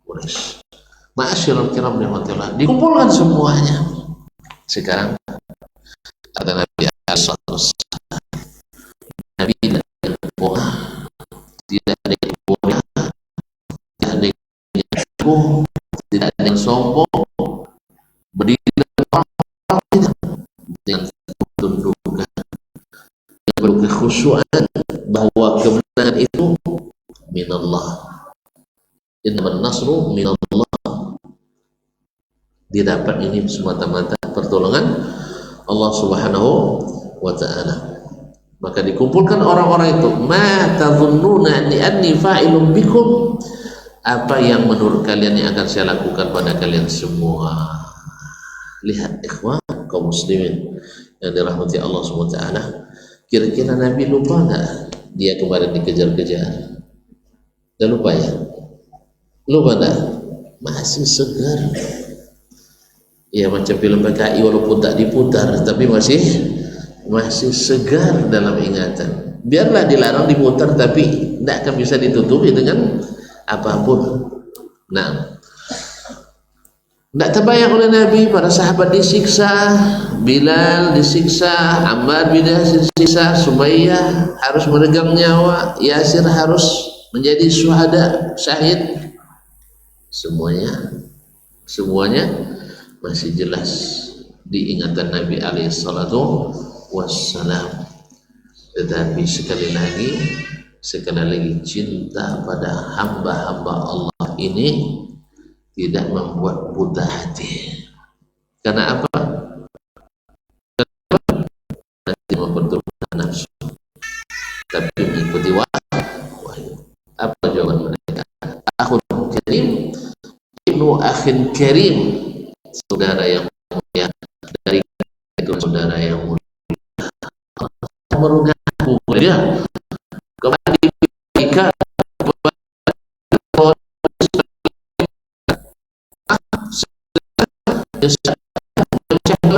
Quraisy. Ma'asyiral kiram rahmatullah, dikumpulkan semuanya. Sekarang kata Nabi sallallahu Nabi tidak ada pola, tidak ada yang mulia, tidak ada yang cukup, tidak ada yang sombong, berdiri dengan ketundukan, dengan berkekhusyuan bahwa kemenangan itu minallah, innaman nasru minallah, didapat ini semata-mata pertolongan Allah Subhanahu wa ta'ala. Maka dikumpulkan orang-orang itu, ma tadhunnuna anni fa'ilun bikum, apa yang menurut kalian yang akan saya lakukan pada kalian semua. Lihat ikhwan kaum muslimin yang dirahmati Allah Subhanahu wa ta'ala, kira-kira Nabi lupa enggak dia kemarin dikejar-kejar? Dah lupa ya? Lupa enggak? Masih segar. Ya macam film PKI walaupun tak diputar tapi masih segar dalam ingatan. Biarlah dilarang diputar tapi tidak akan bisa ditutupi dengan apapun. Nah, tidak terbayang oleh Nabi para sahabat disiksa, Bilal disiksa, Ammar bin Yasir disiksa, Sumayyah harus meregang nyawa, Yasir harus menjadi syuhada, syahid. Semuanya masih jelas di ingatan Nabi alaihi salatu wassalam. Tetapi sekali lagi cinta pada hamba-hamba Allah ini tidak membuat buta hati. Karena apa? Nanti memperturutkan nafsu, tapi mengikuti wahyu. Apa jawaban mereka? Akhun karim, ibnu akhin karim, saudara yang mulia dari saudara yang mulia. Merugaku dia kembali ketika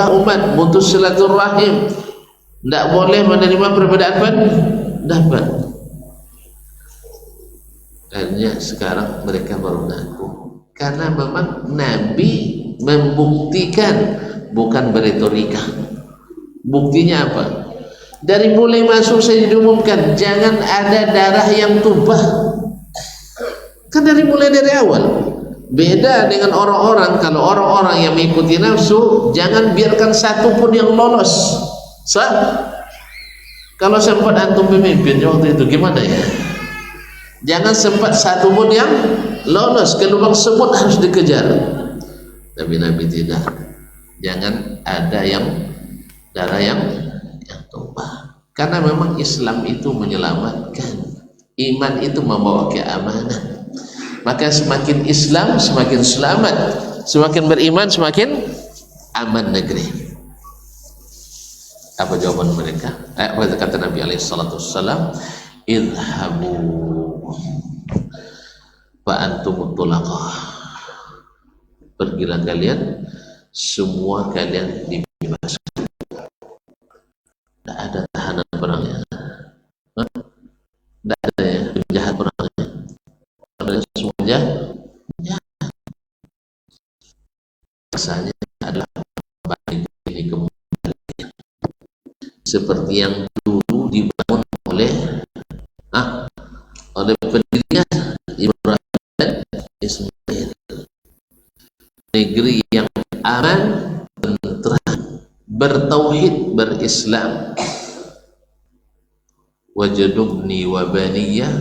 umat mutus silaturahim, tidak boleh menerima perbedaan pendapat. Akhirnya sekarang mereka baru ngaku karena memang Nabi membuktikan, bukan beretorika. Buktinya apa? Dari mulai masuk saya diumumkan jangan ada darah yang tumpah. Kan dari awal. Beda dengan orang-orang, kalau orang-orang yang mengikuti nafsu, jangan biarkan satu pun yang lolos. Kalau sempat antum pemimpin waktu itu gimana ya? Jangan sempat satu pun yang lolos, ke lubang semut harus dikejar. Tapi Nabi tidak. Jangan ada yang darah yang tumpah. Karena memang Islam itu menyelamatkan, iman itu membawa keamanan. Maka semakin Islam semakin selamat, semakin beriman semakin aman negeri. Apa jawaban mereka? Apa kata Nabi alaihi salatu wassalam? Idhabu fa antum tulaqah. Pergilah kalian, semua kalian dibebaskan. Tidak ada tahanan perangnya, tidak ada ya penjahat perangnya. mereka semuanya rasanya adalah baik ini kembali seperti yang dulu dibangun oleh pendirinya Ibrahim dan Ismail, negeri yang aman, tentram, bertauhid, berislam. Wajadubni wa baniya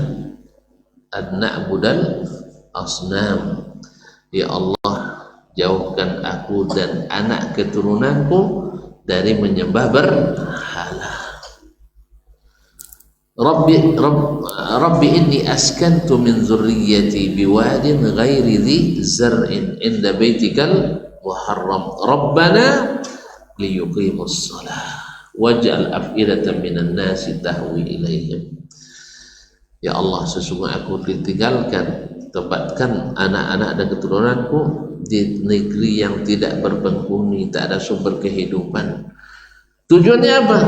an na'budal asnam. Ya Allah, jauhkan aku dan anak keturunanku dari menyembah berhala. Rabbi inni askantu min zurriyyati biwadin ghairi dhi zar'in inda baitikal muharram rabbana liyuqimus shalah waj'al af'idatan minan nasi tahwi ilaihim. Ya Allah, sesungguhnya aku ditinggalkan, tempatkan anak-anak dan keturunanku di negeri yang tidak berpenghuni, tak ada sumber kehidupan. Tujuannya apa?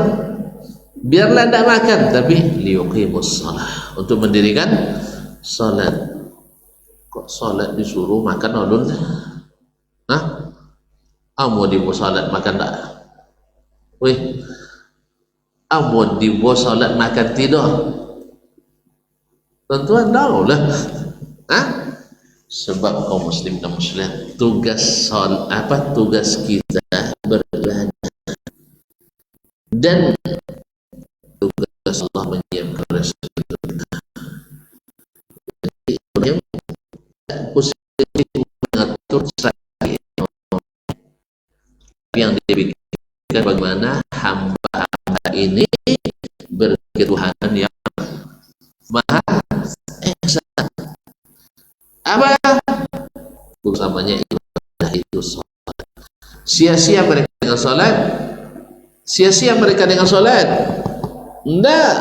Biarlah tidak makan, tapi liyuqimus shalah, untuk mendirikan salat. Kok salat disuruh makan ulun? Mau dibuat salat makan tak? Weh, mau dibuat salat makan tidak? Tentuan tahu lah. Sebab kaum muslim dan muslimat, tugas kita beribadah dan tugas Allah menyiapkan rezeki kita. Jadi posisi mengatur yang dipikirkan bagaimana hamba ini berketuhanan yang maha esa. Apa utamanya ibadah itu salat. Sia-sia mereka dengan salat? Sia-sia mereka dengan salat? Enggak.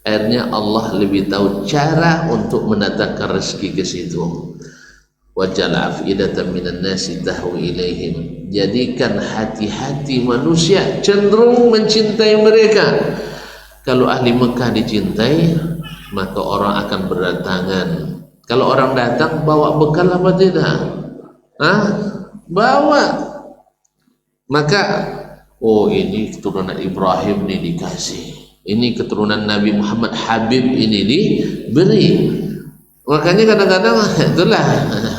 Akhirnya Allah lebih tahu cara untuk mendatangkan rezeki ke situ. Waj'al af'idatan minan nasi tahwi ilaihim. Jadikan hati-hati manusia cenderung mencintai mereka. Kalau ahli Mekah dicintai, maka orang akan berdatangan. Kalau orang datang bawa bekal apa tidak? Bawa. Maka ini keturunan Ibrahim ini dikasih. Ini keturunan Nabi Muhammad Habib ini diberi. Makanya kadang-kadang itulah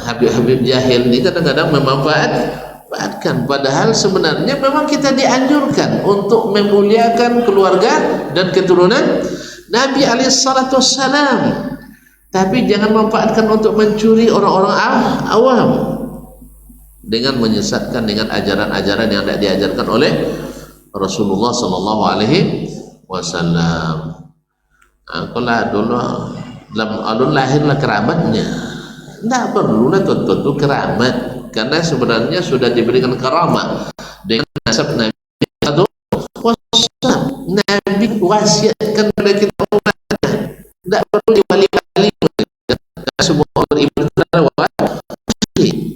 Habib-habib jahil ini kadang-kadang memanfaatkan, padahal sebenarnya memang kita dianjurkan untuk memuliakan keluarga dan keturunan Nabi alaihissalatu wassalam, tapi jangan manfaatkan untuk mencuri orang-orang awam dengan menyesatkan dengan ajaran-ajaran yang tidak diajarkan oleh Rasulullah sallallahu alaihi wasallam. Kalau dulu alun lahirlah keramatnya, tidak perlulah tentu keramat, karena sebenarnya sudah diberikan karamah dengan nasab Nabi atau Nabi wasiatkan pada kita umatnya, tidak perlu diwali-wali. Semua beribadah wajib.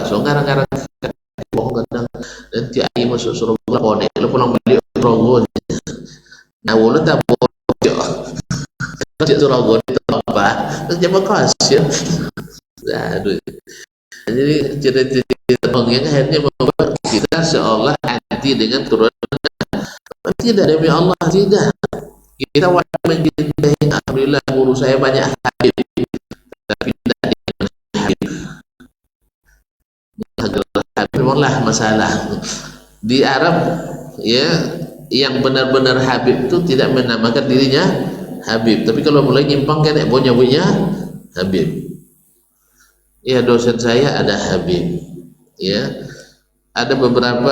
So ngarang-ngarang bohong kadang nanti ayi masuk surga konek lu pulang beli rogo. Nah wala tak bohong. Cik rogo itu apa? Terus jawab kasih. Aduh. Jadi cerita yang akhirnya membuat kita seolah anti dengan turunan. Tidak, demi Allah tidak. Kita wajib mencintai. Alhamdulillah guru saya banyak habib, tapi tidak dengan habib. Memanglah masalah di Arab ya, yang benar-benar habib itu tidak menamakan dirinya habib, tapi kalau mulai nyimpang kan nyebutnya habib. Ya, dosen saya ada habib, ya ada beberapa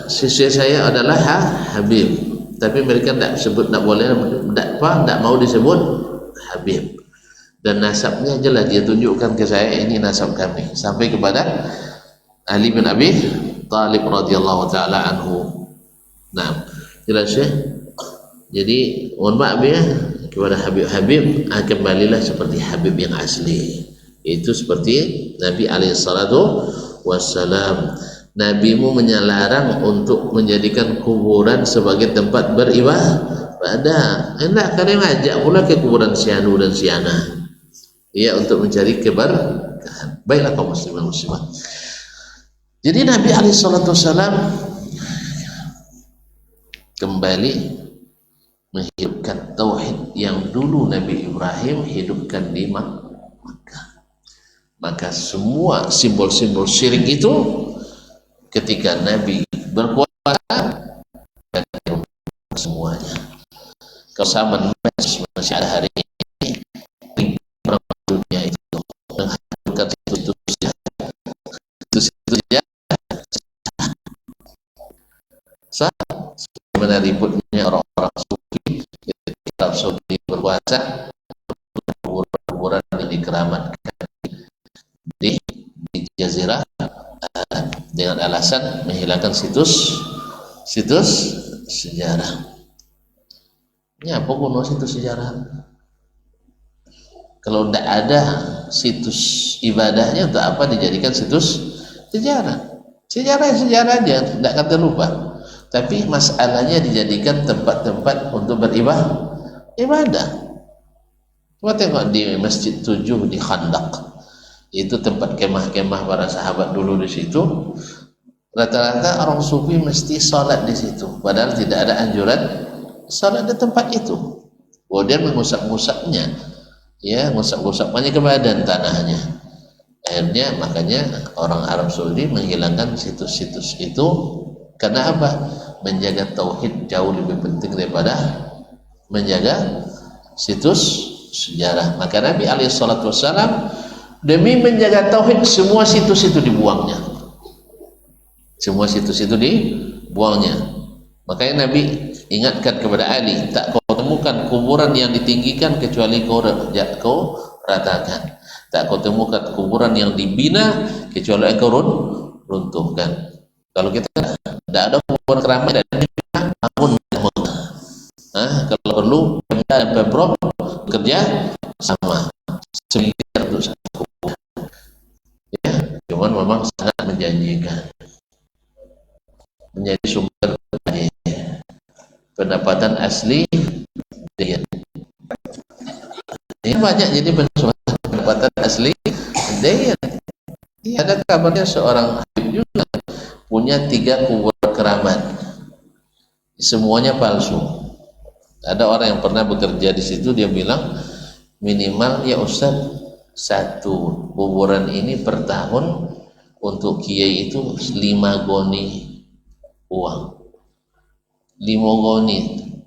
siswa saya adalah habib, tapi mereka tidak sebut, tidak boleh, tidak mau disebut habib, dan nasabnya jelas dia tunjukkan ke saya, ini nasab kami sampai kepada Ali bin Abi Thalib radhiyallahu taala anhu. Nah, jelas ya. Jadi mohon maaf ya kepada Habib-habib, kembalilah seperti Habib yang asli. Itu seperti Nabi alaihi salatu wassalam. Nabimu menyalarang untuk menjadikan kuburan sebagai tempat Ada. Hendak kalian ajak pula ke kuburan Sianu dan Siana. Ya, untuk mencari keberkahan. Baiklah kaum muslimin muslimat. Jadi Nabi SAW kembali menghidupkan tauhid yang dulu Nabi Ibrahim hidupkan di Makkah. Maka semua simbol-simbol syirik itu ketika Nabi berkuasa semuanya. Kalau zaman masih ada hari ini, perang dunia itu menghancurkan itu ya sah. Bagaimana ributnya orang-orang sufi ketika Arab Saudi berkuasa, kuburan yang dikeramatkan di Jazirah dengan alasan menghilangkan situs sejarah. Ini apa gunanya situs sejarah? Kalau tidak ada situs ibadahnya, untuk apa dijadikan situs sejarah? Sejarah aja, tidak akan terlupa. Tapi masalahnya dijadikan tempat-tempat untuk beribadah. Coba tengok di Masjid 7 di Khandaq. Itu tempat kemah-kemah para sahabat dulu di situ. Rata-rata orang sufi mesti salat di situ, padahal tidak ada anjuran salat di tempat itu. Kemudian mengusap-ngusapnya, ya, ngusap-ngusapnya ke badan tanahnya. Akhirnya makanya orang Arab Saudi menghilangkan situs-situs itu. Karena apa? Menjaga tauhid jauh lebih penting daripada menjaga situs sejarah. Maka Nabi SAW demi menjaga tauhid, semua situs itu dibuangnya. Semua situs itu dibuangnya. Makanya Nabi ingatkan kepada Ali, tak kau temukan kuburan yang ditinggikan kecuali kau ratakan. Tak kau temukan kuburan yang dibina kecuali kau runtuhkan. Kalau kita tidak ada kuburan keramaian dan bangun, kalau perlu Pemda dan Pemprov bekerja sama semikir untuk satu kuburan. Ya, cuman memang sangat menjanjikan, menjadi sumber pendapatan asli dia. Ini banyak jadi pendapatan asli dia. Ada kabarnya seorang habib juga punya 3 kuburan keramat, semuanya palsu. Ada orang yang pernah bekerja di situ, dia bilang minimal ya Ustaz, 1 kuburan ini per tahun untuk kiai itu 5 goni uang. 5 goni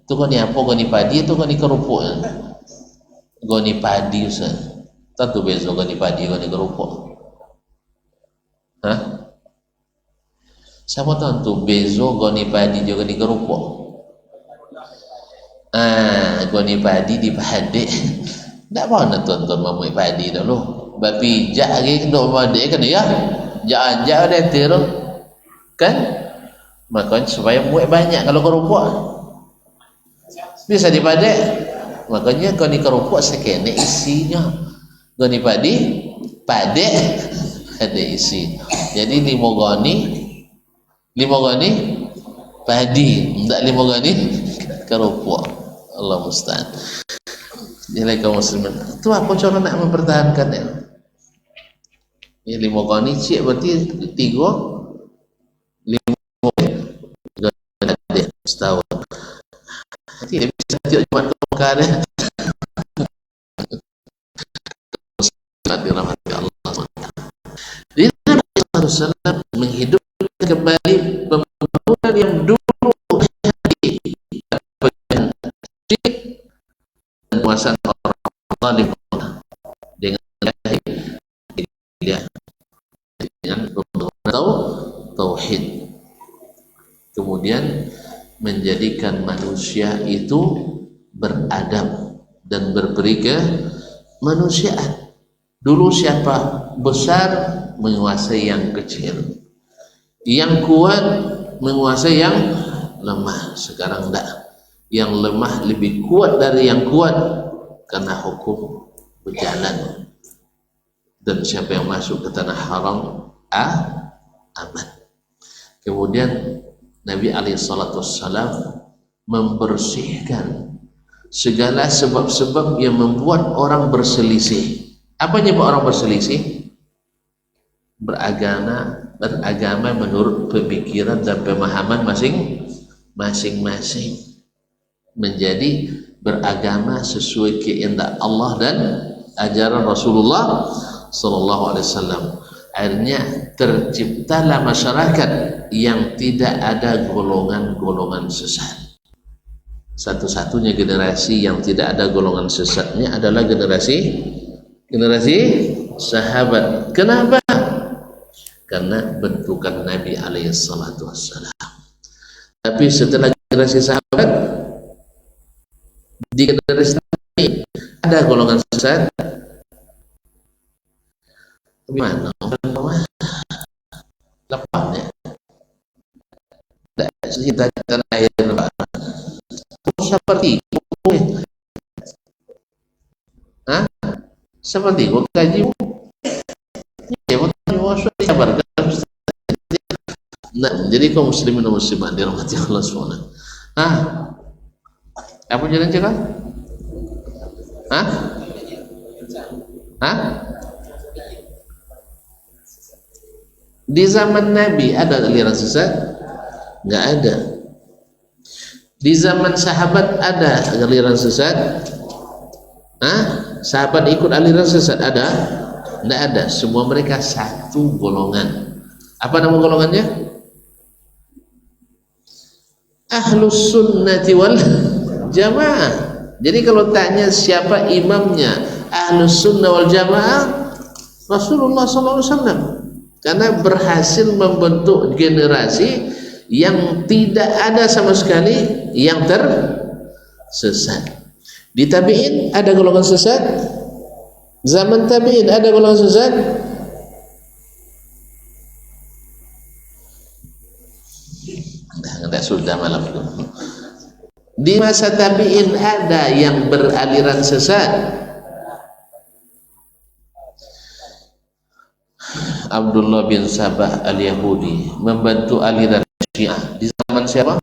itu goni apa? Goni padi itu goni kerupuk ya? Goni padi Ustaz, tentu beza goni padi goni kerupuk. Hah? Siapa tahu tuh bezo goni padi juga di kerupuk. Goni padi di padi. Tak mau nak tuan-tuan mamui padi dah lu. Bapi jak lagi dok padi kan ya. Jangan ada terus. Kan? Makanya supaya muat banyak kalau kerupuk. Bisa dipadek. Makanya goni kerupuk sekene isinya. Goni padi padek ada isi. Jadi 5 goni padi, tidak 5 goni kerupuk. Allah musta'an. Jadi kaum muslimin, itu apa cara nak mempertahankan ya? Ini 5 goni cik berarti 5 goni setahun. Nanti dia bisa tiap Jumat ke Mekah deh. Dirahmati Allah. Jadi Nabi SAW menghidupkan kembali pembangunan yang dulu dan penguasaan orang zalim dengan pembangunan tauhid, kemudian menjadikan manusia itu beradab dan berberi kemanusiaan. Dulu siapa besar menguasai yang kecil, yang kuat menguasai yang lemah. Sekarang enggak, yang lemah lebih kuat dari yang kuat karena hukum berjalan, dan siapa yang masuk ke tanah haram aman. Kemudian Nabi alaihissalam membersihkan segala sebab-sebab yang membuat orang berselisih. Apa yang membuat orang berselisih? Beragama menurut pemikiran dan pemahaman masing-masing. Menjadi beragama sesuai kehendak Allah dan ajaran Rasulullah sallallahu alaihi wasallam. Akhirnya terciptalah masyarakat yang tidak ada golongan-golongan sesat. Satu-satunya generasi yang tidak ada golongan sesatnya adalah generasi sahabat. Kenapa? Karena bentukan Nabi alaihi salatu wassalam. Tapi setelah generasi sahabat, di generasi Nabi ada golongan sesat. Gimana? Lepas ya? Kita terakhir seperti seperti kau kaji sabar. Nah, jadi kaum muslimin dan muslimat dirahmati Allah SWT. Apa jalan cakap? Di zaman Nabi ada aliran sesat? Enggak ada. Di zaman sahabat ada aliran sesat? Sahabat ikut aliran sesat ada? Enggak ada. Semua mereka satu golongan. Apa nama golongannya? Ahlus sunnati wal jamaah. Jadi kalau tanya siapa imamnya Ahlus sunnah wal jamaah, Rasulullah SAW. Karena berhasil membentuk generasi yang tidak ada sama sekali yang tersesat. Di tabi'in ada golongan sesat? Zaman tabi'in ada golongan sesat? Tidak sudah malam itu. Di masa tabi'in ada yang beraliran sesat? Abdullah bin Sabah al-Yahudi membantu aliran Syiah di zaman siapa?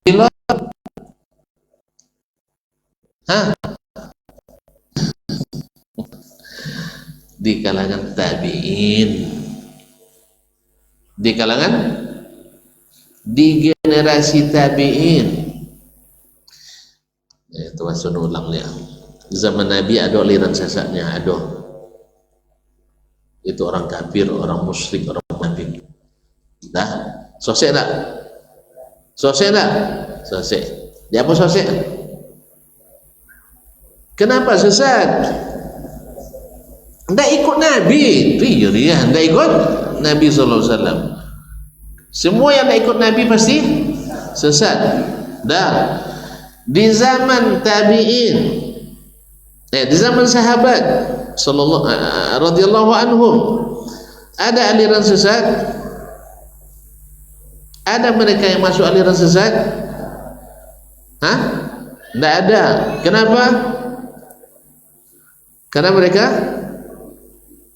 Bila? Di kalangan tabi'in, di kalangan di generasi tabi'in. Itu maksud ulang dia. Zaman Nabi ada aliran sesatnya, ada. Itu orang kafir, orang musyrik, orang munafik. Dah, sosek tak? Sosek tak? Sosek. Dia apa sosek? Kenapa sesat? Tidak ikut Nabi. Itu dia, tidak ikut Nabi SAW. Semua yang tidak ikut Nabi pasti sesat. Dah. Di zaman tabi'in, di zaman sahabat sallallahu radhiyallahu anhum, ada aliran sesat? Ada mereka yang masuk aliran sesat? Tidak ada. Kenapa? Karena mereka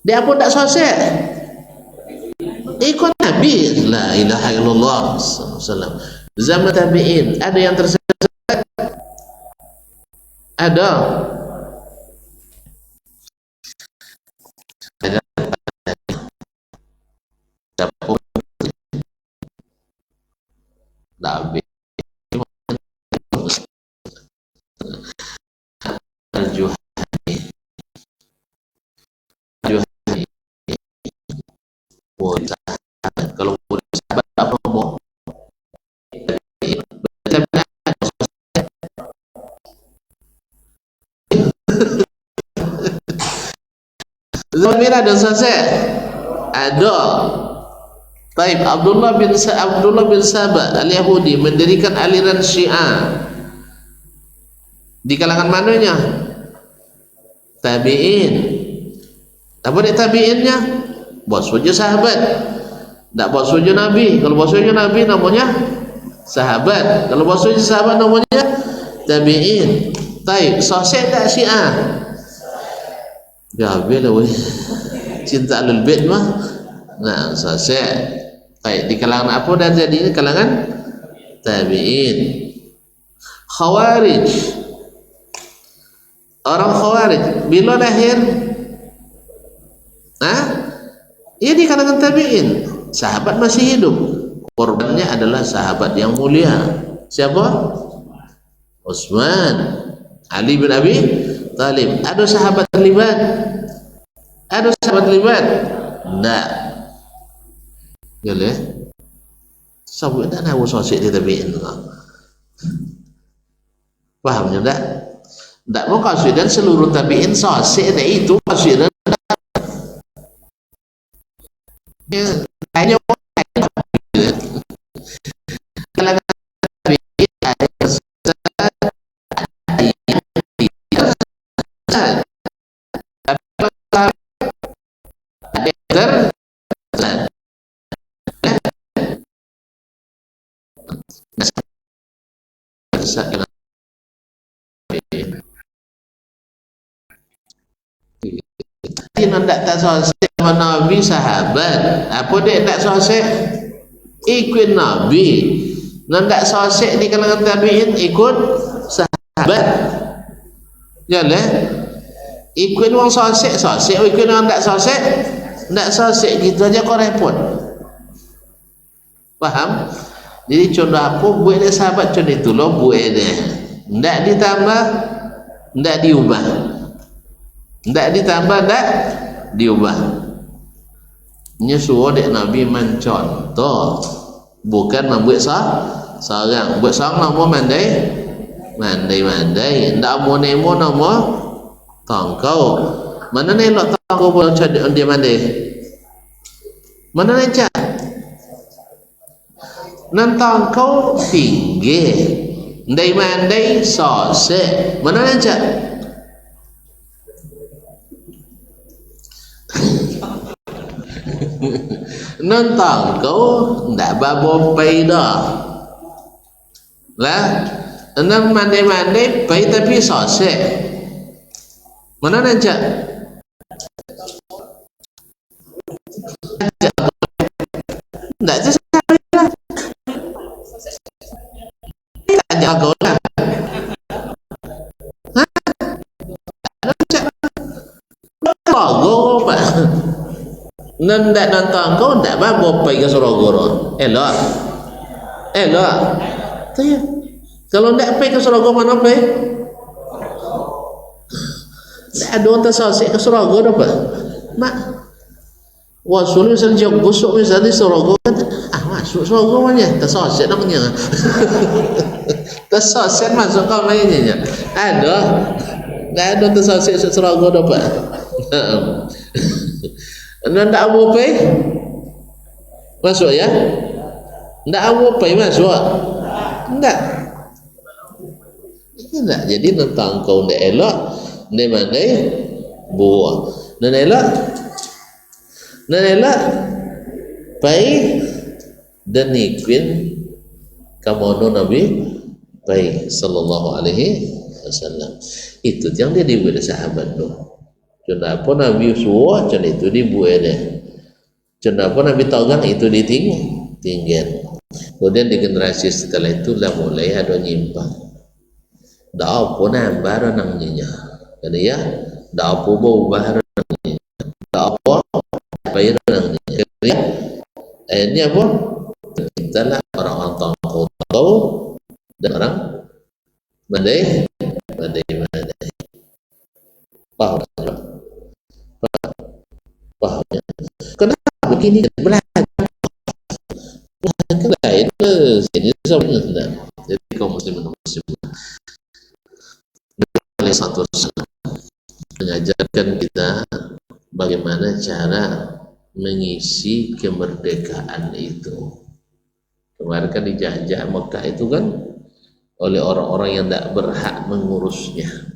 dia pun tak sosek ikut Nabi. La ilaha illallah sallallahu. Zaman tabi'in ada yang tersesat? Ada. Nabi kalau sahabat apa mau Zamira dan Saseh ada. Baik, Abdullah bin Sabah al-Yahudi mendirikan aliran Syiah di kalangan mananya? Tabi'in. Apa dia tabi'innya? Buat sujud sahabat, tak buat sujud Nabi. Kalau buat sujud Nabi namanya sahabat, kalau buat sujud sahabat namanya tabi'in. Baik, sosek tak Syiah? Ya bila weh cinta Ahlul Bait mah Nah, sosek baik di kalangan apa dan jadi ini kalangan tabi'in. Khawarij, orang Khawarij bila lahir ia di kalangan tabi'in, sahabat masih hidup, korbannya adalah sahabat yang mulia. Siapa? Utsman, Ali bin Abi Thalib. Ada sahabat terlibat? Ada sahabat terlibat? Enggak. Boleh? Sahabat tak tahu sosok dia tabi'in. Paham tak? Tak mau kasihan seluruh tabi'in sosok dia itu kasihan. Hanya kalangan tabi'in ada tak sosek Nabi sahabat. Apa dia tak sosek? Ikut Nabi. Nak sosek di kalangan tabi'in ikut sahabat. Yalah. Ikut orang sosek, ikut orang tak sosek gitu aja kau repot. Paham? Jadi contoh apa buat dia sahabat contoh itu loh buat dia. Tak ditambah, tak diubah. Tak ditambah, tak diubah. Ini suruh dek Nabi mencontoh, bukan membuat seorang. Buat seorang nama mandai. Tak mau nemo nama tangkau. Mana nelok tangkau pun cari dia mandai. Mana necak? Nantang kau tinggi, mandai sosek. Mana necak? Nantang kau ndak babo pai dah lah. Enam mandai pai tapi sosek. Mana necak? Ndak sesuai lah. Tak jago lah. Rogo pak. Nendak nantang kau ndak babo pai ke Sorogoro. Elok. Tanya. Kalau ndak pai ke Sorogoro mana pai? Ndak ada orang tersosek ke Sorogoro apa? Mak. Wasul misalnya jauh busuk misalnya di Sorogoro kan, masuk Sorogoro aja, tersosek namanya. Tersosek masuk kau lainnya. Ndak ada tersosek Sorogoro apa? Ndak mau pay masuk ya? Ndak mau pay masuk? Ndak. Jadi tentang kau ndak elok, ndak mandai buah. Ndak elok pay dan ikut kamono Nabi pay sallallahu alaihi wasallam. Itu yang dia dibuat sahabat tu. Kenapa Nabi suruh macam itu dibuat dia. Kenapa Nabi Taugang itu ditinggal. Kemudian di generasi setelah itu lah mulai ada nyimpang. Dah apa nambah renangnya. Jadi ya, dah apa berubah renangnya. Dah apa bayar renangnya. Jadi akhirnya apa? Kita lah orang-orang tahu dan orang mandai. Pahamnya. Kenapa begini? Belajar lain sini sebenarnya. Jadi kaum muslimin oleh satu mengajarkan kita bagaimana cara mengisi kemerdekaan itu. Kemarin kan dijajah Mekah itu kan oleh orang-orang yang tidak berhak mengurusnya.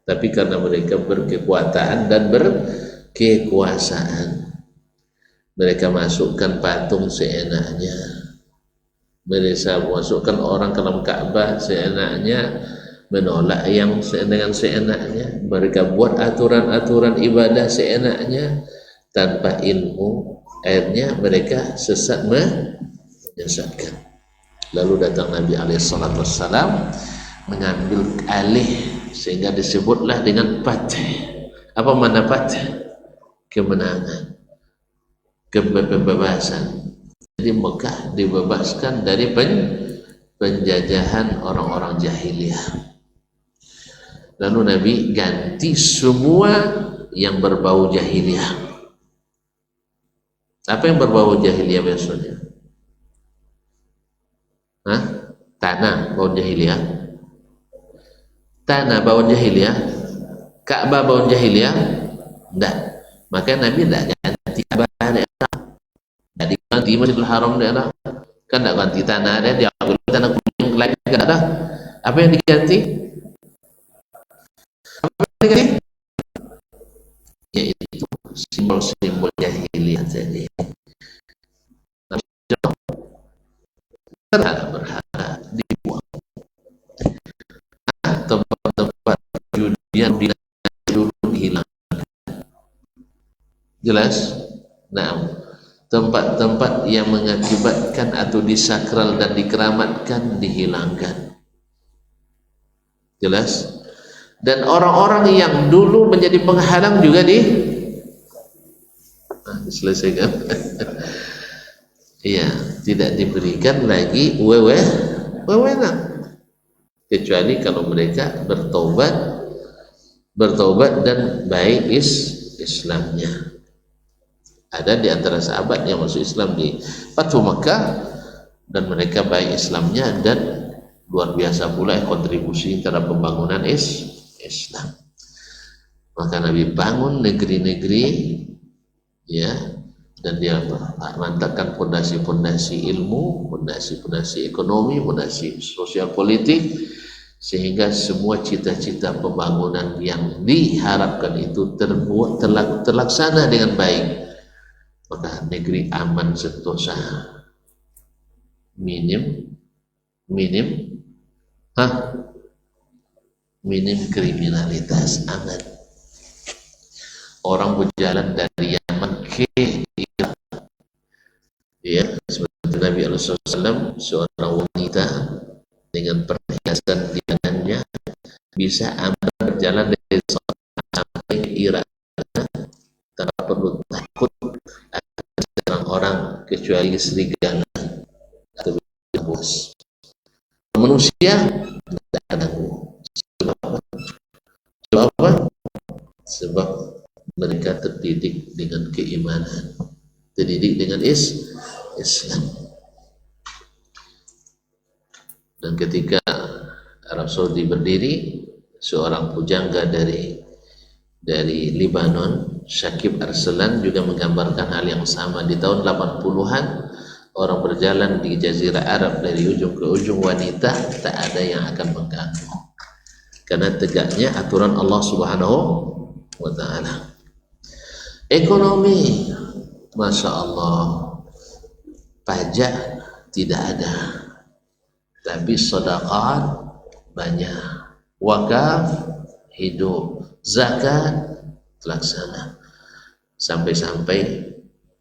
Tapi karena mereka berkekuatan dan berkekuasaan, mereka masukkan patung seenaknya, mereka masukkan orang ke dalam Ka'bah seenaknya, menolak yang dengan seenaknya, mereka buat aturan-aturan ibadah seenaknya tanpa ilmu akhirnya mereka sesat menyesatkan. Lalu datang Nabi SAW mengambil alih, sehingga disebutlah dengan Fath. Apa makna Fath? Kemenangan, kebebasan. Jadi Mekah dibebaskan dari penjajahan orang-orang jahiliyah. Lalu Nabi ganti semua yang berbau jahiliyah. Apa yang berbau jahiliyah biasanya? Tanah bau jahiliyah, tanah bau jahiliyah, Ka'bah bau jahiliyah? Enggak. Maka Nabi tidak ganti Ka'bah daerah, tidak diganti Masjidil Haram daerah, kan tidak ganti tanah dia, diambil tanah kuning lagi, tidak ada. Apa yang diganti? Yaitu simbol-simbol jahiliyah tadi. Berhala dibuang. Tempat-tempat judian dulu dihilangkan. Jelas? Nah, tempat-tempat yang mengakibatkan atau disakral dan dikeramatkan dihilangkan. Jelas? Dan orang-orang yang dulu menjadi penghalang juga diselesaikan. Iya, tidak diberikan lagi wewenang, kecuali kalau mereka bertobat dan baik Islamnya. Ada di antara sahabat yang masuk Islam di Fathu Makkah dan mereka baik Islamnya, dan luar biasa pula kontribusi terhadap pembangunan Islam. Maka Nabi bangun negeri-negeri, ya, dan dia mantapkan fondasi-fondasi ilmu, fondasi-fondasi ekonomi, fondasi sosial politik, sehingga semua cita-cita pembangunan yang diharapkan itu terlaksana dengan baik. Maka negeri aman sentosa, minim kriminalitas, aman. Orang berjalan dari Yaman ke Irak, ya, seperti Nabi SAW, seorang wanita dengan perhiasan di tangannya bisa aman berjalan dari sampai Irak tanpa perlu takut akan orang kecuali serigala atau buas. Manusia tidak ada. Sebab apa? Sebab mereka terdidik dengan keimanan, terdidik dengan Islam. Dan ketika Arab Saudi berdiri, seorang pujangga dari Libanon, Syakib Arslan, juga menggambarkan hal yang sama. Di tahun 80-an orang berjalan di Jazirah Arab dari ujung ke ujung, wanita tak ada yang akan mengganggu, karena tegaknya aturan Allah Subhanahu wa ta'ala. Ekonomi, Masya Allah, pajak tidak ada, tapi sedekah banyak, wakaf hidup, zakat terlaksana. Sampai-sampai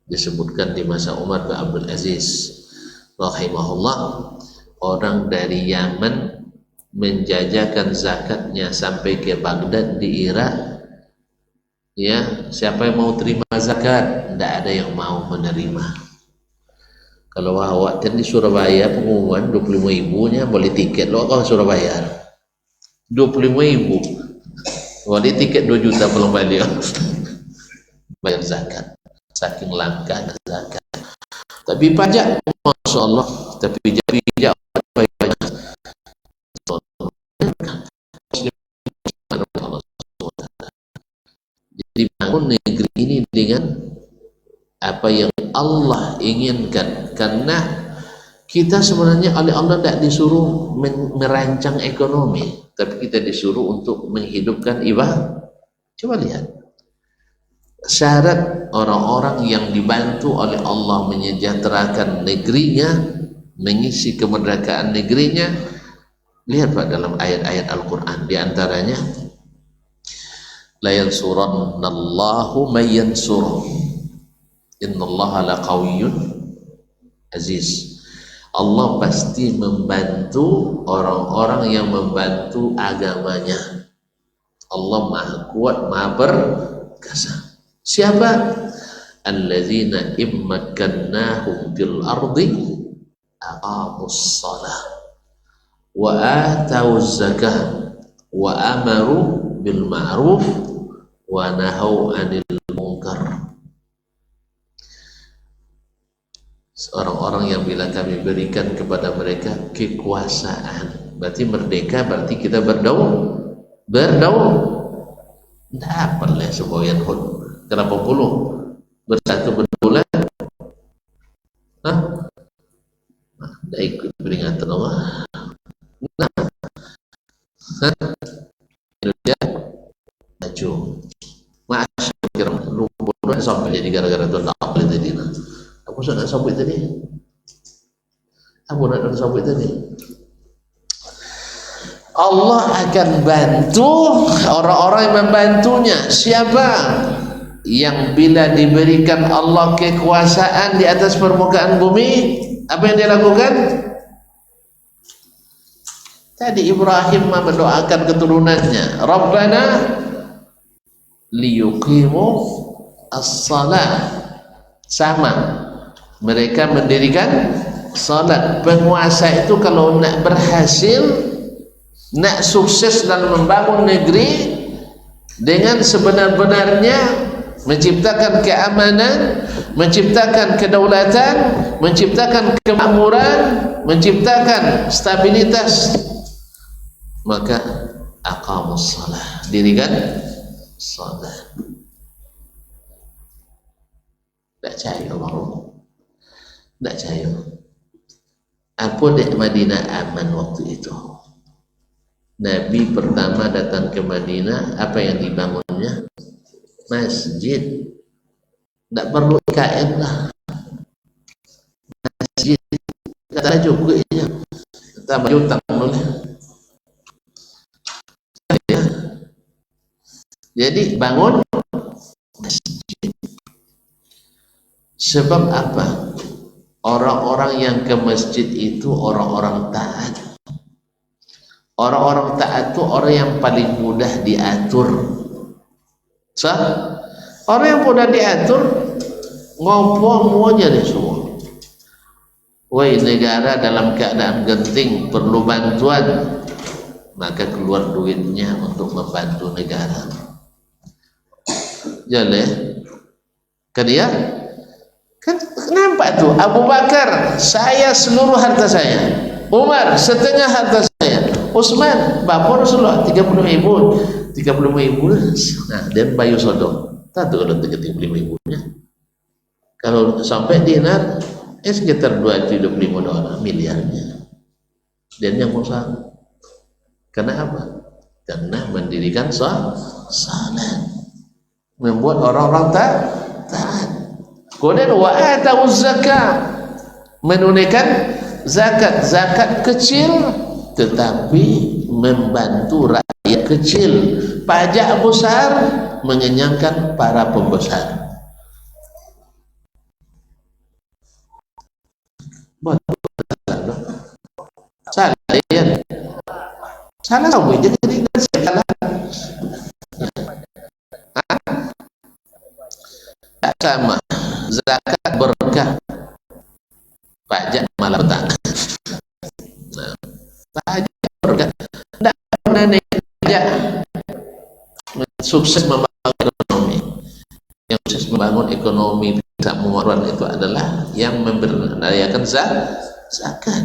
disebutkan di masa Umar bin Abdul Aziz rahimahullah, orang dari Yaman menjajakan zakatnya sampai ke Baghdad di Irak. Ya, siapa yang mau terima zakat? Tidak ada yang mau menerima. Kalau awak di Surabaya pengumuman 25.000-nya boleh tiket, lo kau Surabaya 25.000 boleh tiket 2 juta belum balik bayar zakat, saking langka zakat. Tapi pajak, Masya Allah, tapi pajak banyak. Jadi bangun negeri ini dengan apa yang Allah inginkan, karena kita sebenarnya oleh Allah tidak disuruh merancang ekonomi, tapi kita disuruh untuk menghidupkan ibadah. Coba lihat syarat orang-orang yang dibantu oleh Allah menyejahterakan negerinya, mengisi kemerdekaan negerinya. Lihat Pak dalam ayat-ayat Al-Quran, diantaranya la yansurannallahu may yansuruh. Innallaha laqawiyyun aziz. Allah pasti membantu orang-orang yang membantu agamanya. Allah maha kuat, maha perkasa. Siapa? Alladzina immakannahum fil ardi aqamus shalah wa atawuz zakah wa amaru bil ma'ruf wa nahau 'anil munkar. Orang-orang yang bila kami berikan kepada mereka kekuasaan, berarti merdeka, berarti kita berdaul. Tidak apalah semboyan hud. Kenapa puluh bersatu berdaulat? Hah? Tidak ikut peringatan Allah. Nah, Indonesia maju. Masyarakat lumpur sampai jadi gara-gara itu tak boleh tadi. Aku nak sampai tadi. Aku nak sampai tadi. Allah akan bantu orang-orang yang membantunya. Siapa? Yang bila diberikan Allah kekuasaan di atas permukaan bumi, apa yang dia lakukan? Tadi Ibrahim mendoakan keturunannya, Rabbana liyuqimu as-salah. Sama, mereka mendirikan salat. Penguasa itu kalau nak berhasil, nak sukses dalam membangun negeri dengan sebenar-benarnya, menciptakan keamanan, menciptakan kedaulatan, menciptakan kemakmuran, menciptakan stabilitas, maka aqamus shalah, dirikan salat. Tak cahaya Allah, tak cahaya. Apa di Madinah aman waktu itu? Nabi pertama datang ke Madinah, apa yang dibangunnya? Masjid. Tak perlu IKN lah. Masjid. Kata juga ya. Kata baju tak boleh. Jadi bangun masjid. Sebab apa? Orang-orang yang ke masjid itu orang-orang taat. Orang-orang taat itu orang yang paling mudah diatur. Sah? Orang yang mudah diatur, ngopo semuanya deh semua. Woi, negara dalam keadaan genting perlu bantuan, maka keluar duitnya untuk membantu negara. Jadi, kan dia? Kan nampak tuh Abu Bakar, saya seluruh harta saya. Umar setengah harta saya. Utsman bapak Rasulullah 35.000. Nah, dan bayu sodok. Tak tahu kalau 35.000-nya. Kalau sampai dinar, sekitar $275 miliarnya. Dan yang mau karena apa? Karena mendirikan salat, membuat orang-orang taat. Kemudian wa atawuz zakah, menunaikan zakat kecil tetapi membantu rakyat kecil. Pajak besar mengenyangkan para pembesar. Salah ya. Salah kamu jadi salah. Tak sama. Zakat berkah, pajak malah petang. Nah, pajak berkah, tidak pernah pajak sukses membangun ekonomi. Yang sukses membangun ekonomi bisa mengeluarkan itu adalah yang memberdayakan zakat.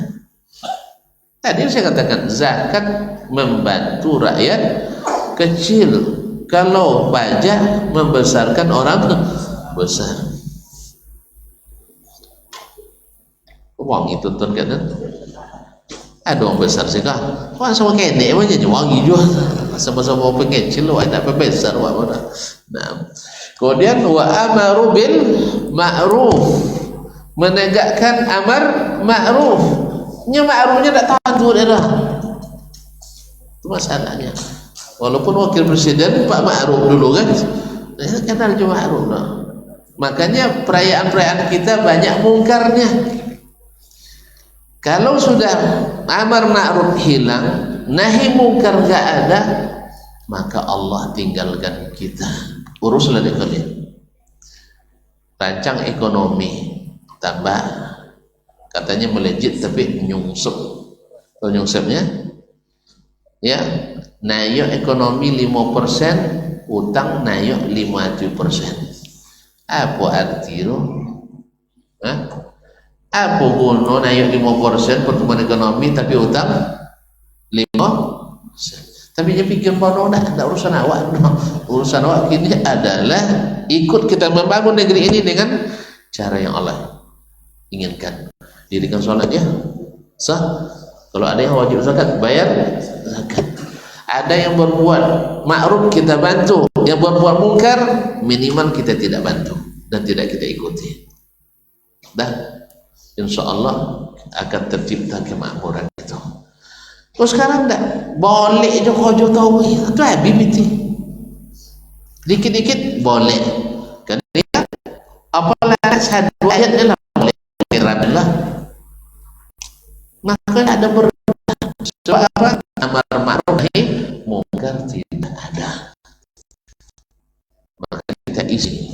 Tadi saya katakan zakat membantu rakyat kecil. Kalau pajak membesarkan orang besar. Wangi tuntun kan? Ada orang besar sih kah? Wah sama kene aja wangi juga. Sama-sama pengecil loh, ada apa besar wah mana? Nah, kemudian wa amaru bil ma'ruf, menegakkan amar ma'ruf. Nya ma'rufnya tak tahu dia dah. Itu masalahnya. Walaupun wakil presiden Pak Ma'ruf dulu kan, kenal cuma Ma'ruf lah. Makanya perayaan-perayaan kita banyak mungkarnya. Kalau sudah amar ma'ruf hilang, nahi mungkar nggak ada, maka Allah tinggalkan kita. Uruslah deh kalian. Rancang ekonomi tambah, katanya melejit tapi nyungsep. Tahu nyungsepnya? Ya, nayo ekonomi 5%, utang nayo 50%. Apa arti itu? Apa guna naik 5% pertumbuhan ekonomi tapi utang 5%? Tapi dia pikir bahwa tidak urusan awak, no. Urusan awak ini adalah ikut kita membangun negeri ini dengan cara yang Allah inginkan. Dirikan sholat ya sah. Kalau ada yang wajib zakat, bayar zakat. Ada yang berbuat ma'ruf, kita bantu. Yang berbuat mungkar, minimal kita tidak bantu dan tidak kita ikuti. Dah, insya Allah akan tercipta kemakmuran itu. Terus sekarang dah boleh je kau tahu itu habis itu. Dikit-dikit boleh. Kan dia apalah satu ayat dia lah boleh kiralah. Maka ada sebab apa? Amar ma'ruf nahi mungkar tidak ada. Maka kita isi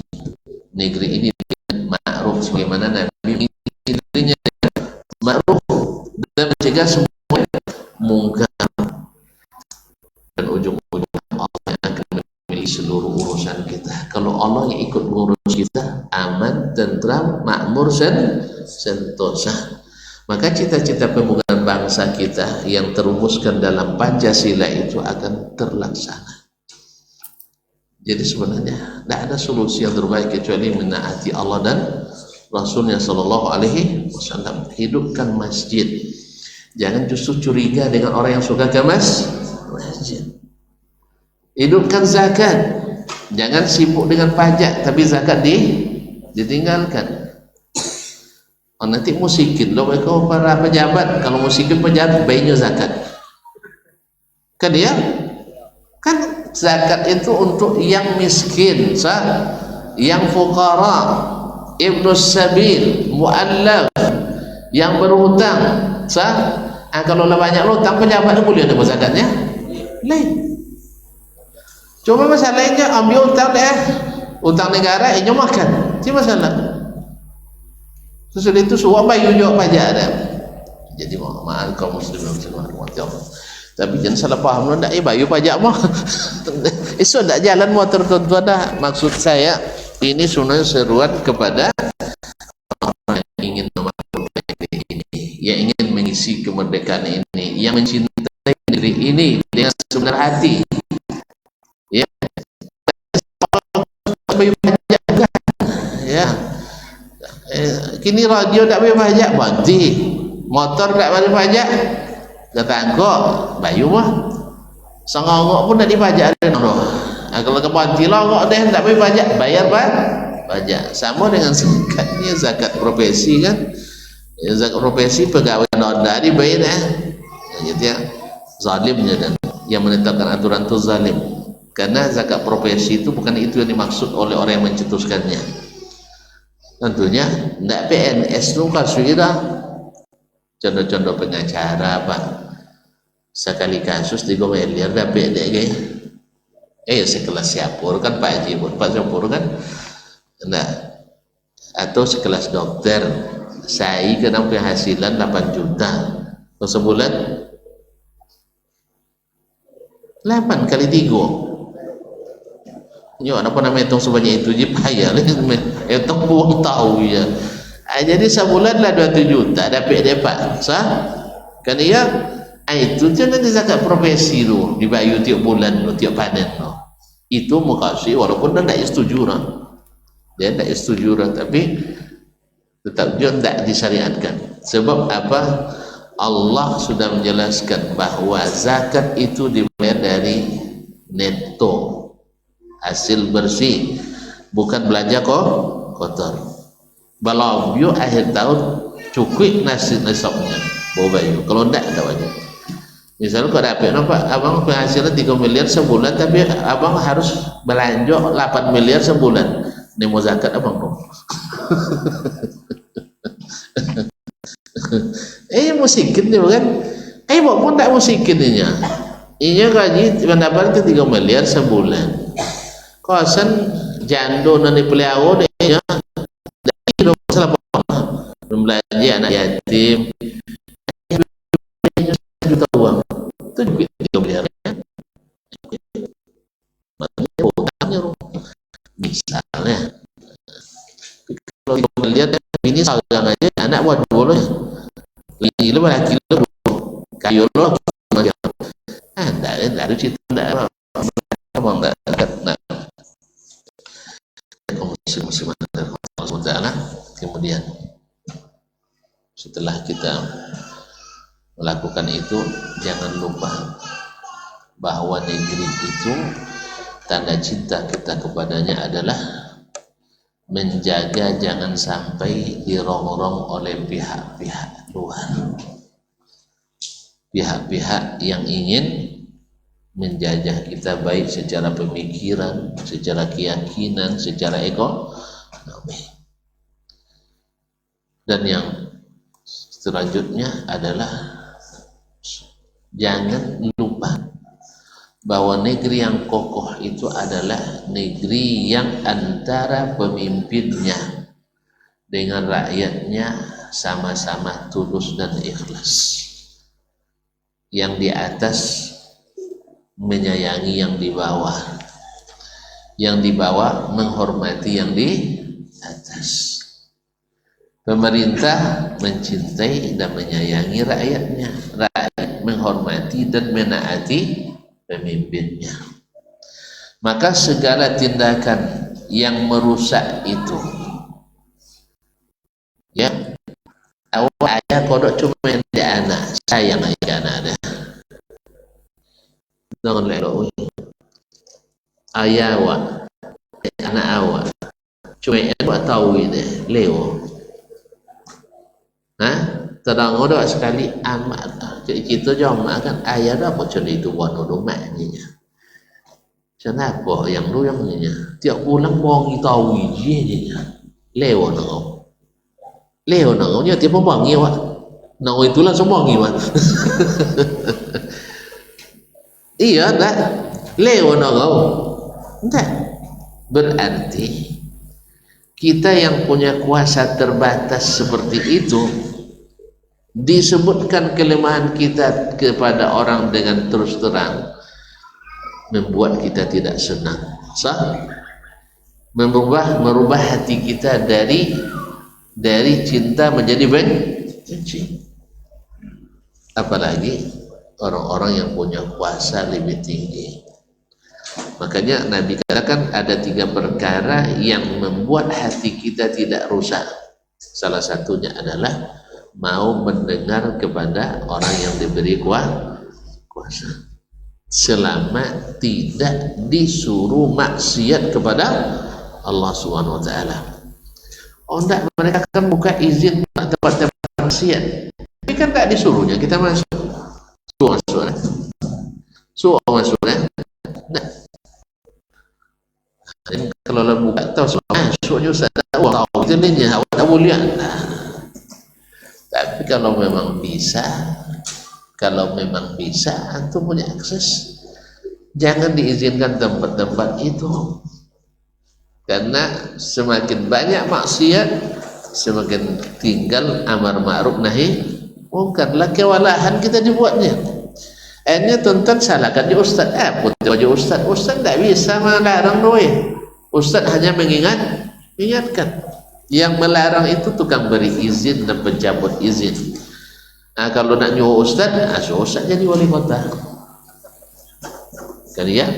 negeri ini dengan ma'ruf sebagaimana Nabi intinya ma'ruf dan mencegah semua mungkar, dan ujung-ujungnya Allah yang akan memilih seluruh urusan kita. Kalau Allah yang ikut mengurus kita, aman, tentram, makmur, sentosa. Maka cita-cita pembangunan bangsa kita yang terumuskan dalam Pancasila itu akan terlaksana. Jadi sebenarnya tidak ada solusi yang terbaik kecuali menaati Allah dan Rasulnya Sallallahu Alaihi Wasallam. Hidupkan masjid. Jangan justru curiga dengan orang yang suka ke masjid. Hidupkan zakat. Jangan sibuk dengan pajak, tapi zakat ditinggalkan. Oh, nanti musikin loh mereka para pejabat. Kalau musikin pejabat bayinya zakat kan dia kan zakat itu untuk yang miskin, yang fuqara, ibnus sabil, mu'allaf, yang berhutang. Kalau banyak hutang pejabat boleh ada zakatnya lain. Cuma masalahnya ambil hutang hutang negara ini makan itu masalah. Sesudah itu suap bayu juga pajak ada. Jadi maaf kaum muslimin Allah. Tapi jangan salah paham lah, bayu pajak mah. Itu tidak jalan motor tuan-tuan dah. Maksud saya ini sebenarnya seruan kepada orang yang ingin memakmurkan negeri ini, yang ingin mengisi kemerdekaan ini, yang mencintai negeri ini dengan sebenar hati. Ya, bayu pajak juga. Ya. Kini radio tak bayar pajak berhenti, motor tak bayar pajak kata angkok bayu mah sangangok pun tak dipajak ada noh. Kalau ke berhenti lah angkok deh tak bayar pajak, bayar pajak. Sama dengan zakatnya, zakat profesi kan ya, zakat profesi pegawai noda dibayar gitu ya. Zalimnya dan yang menetapkan aturan itu zalim, karena zakat profesi itu bukan itu yang dimaksud oleh orang yang mencetuskannya. Tentunya tidak PNS itu kasusnya contoh-contoh pengacara Pak, sekali kasus 3 miliar dapat deh sekelas Syapur kan Pak Haji Pak Syapur kan nah, atau sekelas dokter saya kena penghasilan 8 juta sebulan 8 kali 3 yo apa namanya hitung sebanyak itu je payah hitung buang tahu ya. Jadi sebulan lah 20 juta dapat kan iya itu je nanti zakat profesi tu dibayar tiap bulan tu tiap panen tu itu makasih walaupun dia tak setuju dia tak setuju tapi tetap dia tak disyariatkan. Sebab apa? Allah sudah menjelaskan bahawa zakat itu dibayar dari neto, hasil bersih, bukan belanja kotor. Kalau bio akhir tahun cukup nasabnya bawa bayu, kalau tidak ada wajib. Misalnya kalau dapat nampak abang penghasilan 3 miliar sebulan tapi abang harus belanja 8 miliar sebulan, Ini mau zakat abang dong. Musikin dia kan? Pun tak musikin dia. Inya gaji pendapat ke 3 miliar sebulan. Kosan jando nani pelihara dia. Dari dong masalah apa? Membelanja anak yatim. Juta uang. Itu juga 3 miliar. Makanya utangnya misalnya. Kalau 3 miliar ini sagang aja anak buat dulu ya. Ini lebih lagi lebih kayu lo. Tidak ada cerita tidak abang tidak nah musim kemudian setelah kita melakukan itu jangan lupa bahwa negeri itu tanda cinta kita kepadanya adalah menjaga jangan sampai dirongrong oleh pihak-pihak luar, pihak-pihak yang ingin menjajah kita baik secara pemikiran, secara keyakinan, secara ekonomi. Dan yang selanjutnya adalah jangan lupa bahwa negeri yang kokoh itu adalah negeri yang antara pemimpinnya dengan rakyatnya sama-sama tulus dan ikhlas. Yang di atas menyayangi yang di bawah, yang di bawah menghormati yang di atas. Pemerintah mencintai dan menyayangi rakyatnya, rakyat menghormati dan menaati pemimpinnya. Maka segala tindakan yang merusak itu, ya, awak ayah kodok cuma di anak, sayang ayah anak ada. Jangan lelok ayah awak, anak awak, cuma awak tahu ini, leo. Terang odok sekali amat. Jadi kita jangan makan ayah dah apa cerita itu buat odok maknya. Kenapa yang lu yang ni? Tiap pulang bongi tahu je leo nang. Leo nang nya tiap bongi awak. Nang itu langsung bongi awak. Iya tak? Leo nang. Tak. Berarti kita yang punya kuasa terbatas seperti itu disebutkan kelemahan kita kepada orang dengan terus terang membuat kita tidak senang. Merubah hati kita dari cinta menjadi benci. Apalagi orang-orang yang punya kuasa lebih tinggi. Makanya Nabi katakan ada 3 perkara yang membuat hati kita tidak rusak. Salah satunya adalah mau mendengar kepada orang yang diberi kuasa, selama tidak disuruh maksiat kepada Allah Subhanahu wa taala. Enggak, mereka akan buka izin tempat-tempat maksiat. Tapi kan tak disuruhnya kita masuk. Suruh masuk. Nah. Kalau lah buka tahu masuknya Ustaz tak tahu jadinya awak tak boleh. Tapi kalau memang bisa antum punya akses, jangan diizinkan tempat-tempat itu, karena semakin banyak maksiat semakin tinggal amar ma'ruf nahi mungkar. Lah kewalahan kita dibuatnya. Ini tuntut salahkan di ustaz. Putih baju ustaz tak bisa melarang doa. Ustaz hanya mengingatkan. Yang melarang itu tukang beri izin dan pencabut izin. Kalau nak nyuruh ustaz, suruh ustaz jadi wali kota. Kan ya?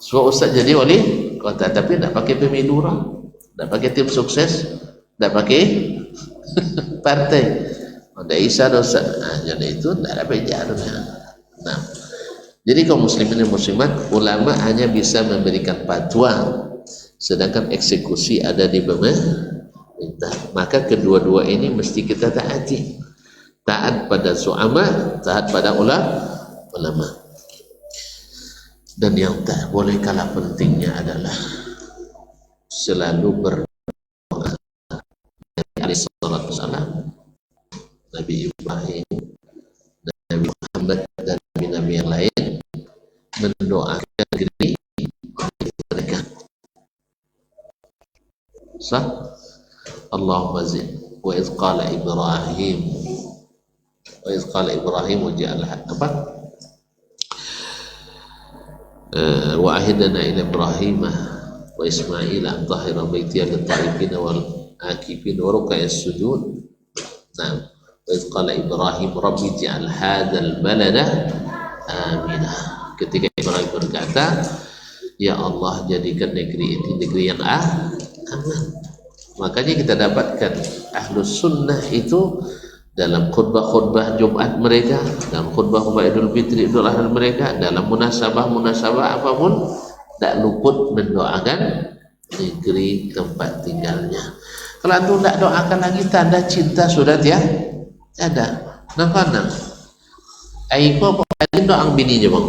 Suruh ustaz jadi wali kota, tapi tak pakai pemilu, tak pakai tim sukses, tak pakai partai. Tidak isa dosa. Jadi itu tak ada bejarnya. Nah, jadi kaum muslimin dan muslimat, ulama hanya bisa memberikan fatwa, sedangkan eksekusi ada di pemerintah. Maka kedua-dua ini mesti kita taati. Taat pada su'ama, taat pada ulama. Dan yang tak boleh kalah pentingnya adalah selalu berdoa. Alaihi salatu wassalam, Nabi Ibrahim, Nabi Muhammad dan Nabi-Nabi yang lain mendoakan negeri mereka. Sah? Allahumma zid wa iz qala Ibrahim waj'al apa? Wa ahidna ila Ibrahim wa Ismail an tahira baitiya lit-ta'ifin wal akifin wa ruk'as sujud. Nah, wa iz qala Ibrahim rabbi ij'al hadzal balada aminah. Ketika Ibrahim berkata, ya Allah, jadikan negeri ini negeri yang aman. Makanya kita dapatkan Ahlus Sunnah itu dalam khutbah-khutbah Jumat mereka, dalam khutbah Idul Fitri, Idul Adha mereka, dalam munasabah apapun, tidak luput mendoakan negeri tempat tinggalnya. Kalau antum tidak doakan lagi, tanda cinta sudah ada. Nampak? Aiko apa lagi doang bini je bang?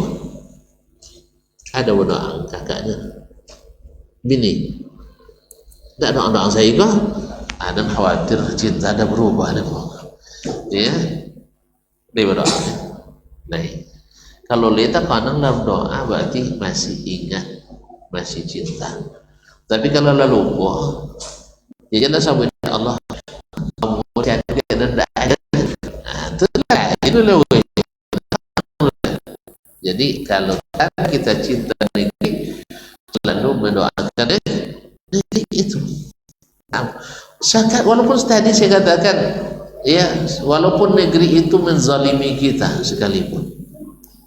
Ada doang kakaknya bini. Tidak doang saya kok. Ada khawatir cinta ada berubah ada bang. Ya, dia berdoa. Nah, kalau kita kadang dalam doa berarti masih ingat, masih cinta. Tapi kalau lalu lupa, ya jangan sampai Allah kamu cantik dan tidak ada. Nah, itu loh. Jadi kalau kita cinta negeri, selalu mendoakan negeri itu. Nah, walaupun tadi saya katakan, ya, walaupun negeri itu menzalimi kita sekalipun,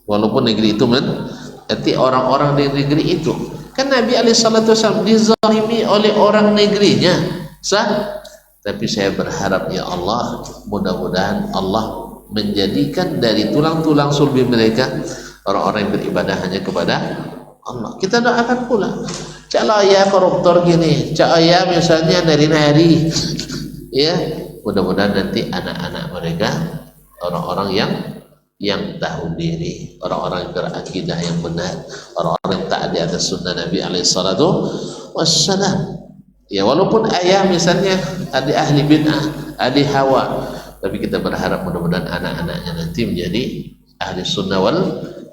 walaupun negeri itu berarti orang-orang di negeri itu, kan Nabi SAW dizalimi oleh orang negerinya, sah. Tapi saya berharap ya Allah, mudah-mudahan Allah menjadikan dari tulang-tulang sulbi mereka orang-orang yang beribadah hanya kepada Allah. Kita doakan pula, cak ya koruptor gini, cak ya misalnya nari-nari, ya. Mudah-mudahan nanti anak-anak mereka orang-orang yang tahu diri, orang-orang yang berakidah yang benar, orang-orang yang taat di atas sunnah Nabi alaihi salatu wassalam. Ya, walaupun ayah misalnya ada ahli bid'ah, ahli hawa, tapi kita berharap mudah-mudahan anak-anaknya nanti menjadi ahli sunnah wal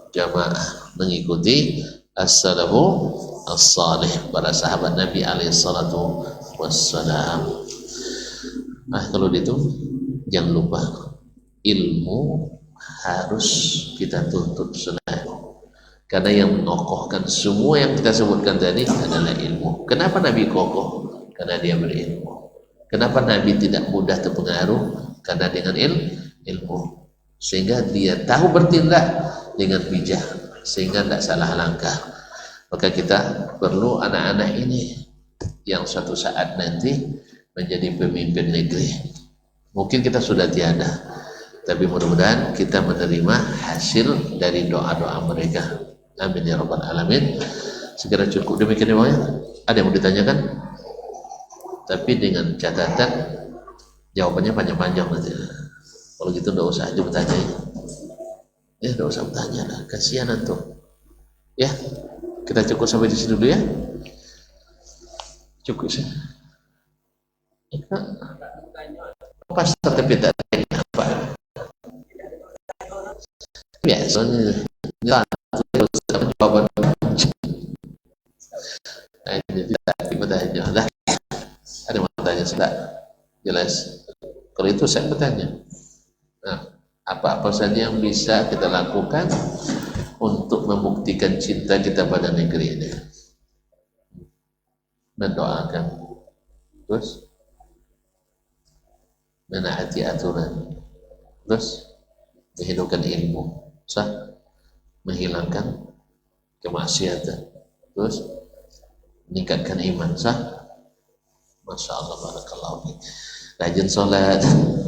jamaah, mengikuti as-salafu as-salih, para sahabat Nabi alaihi salatu wassalam. Nah, kalau itu jangan lupa ilmu harus kita tuntut selalu, karena yang mengokohkan semua yang kita sebutkan tadi adalah ilmu. Kenapa Nabi kokoh? Karena dia berilmu. Kenapa Nabi tidak mudah terpengaruh? Karena dengan ilmu, sehingga dia tahu bertindak dengan bijak, sehingga tidak salah langkah. Maka kita perlu anak-anak ini yang suatu saat nanti menjadi pemimpin negeri. Mungkin kita sudah tiada, tapi mudah-mudahan kita menerima hasil dari doa-doa mereka. Amin ya rabbal alamin. Segera cukup demikian ya. Ada yang mau ditanyakan? Tapi dengan catatan jawabannya panjang-panjang nanti. Kalau gitu enggak usah aja bertanya. Ya enggak usah bertanya lah, kasihan antum. Ya, kita cukup sampai di sini dulu ya. Cukup sih. Pastor tapi tak tanya apa. Biasanya jawaban. Jadi tak bertanya lah. Ada yang bertanya sudah jelas. Kalau itu saya bertanya. Nah, apa-apa saja yang bisa kita lakukan untuk membuktikan cinta kita pada negeri ini. Mendoakan, terus menaati aturan, terus menghidupkan ilmu, sah, menghilangkan kemaksiatan, terus meningkatkan iman, sah. Masya Allah, barakallahu fiik. Rajin sholat,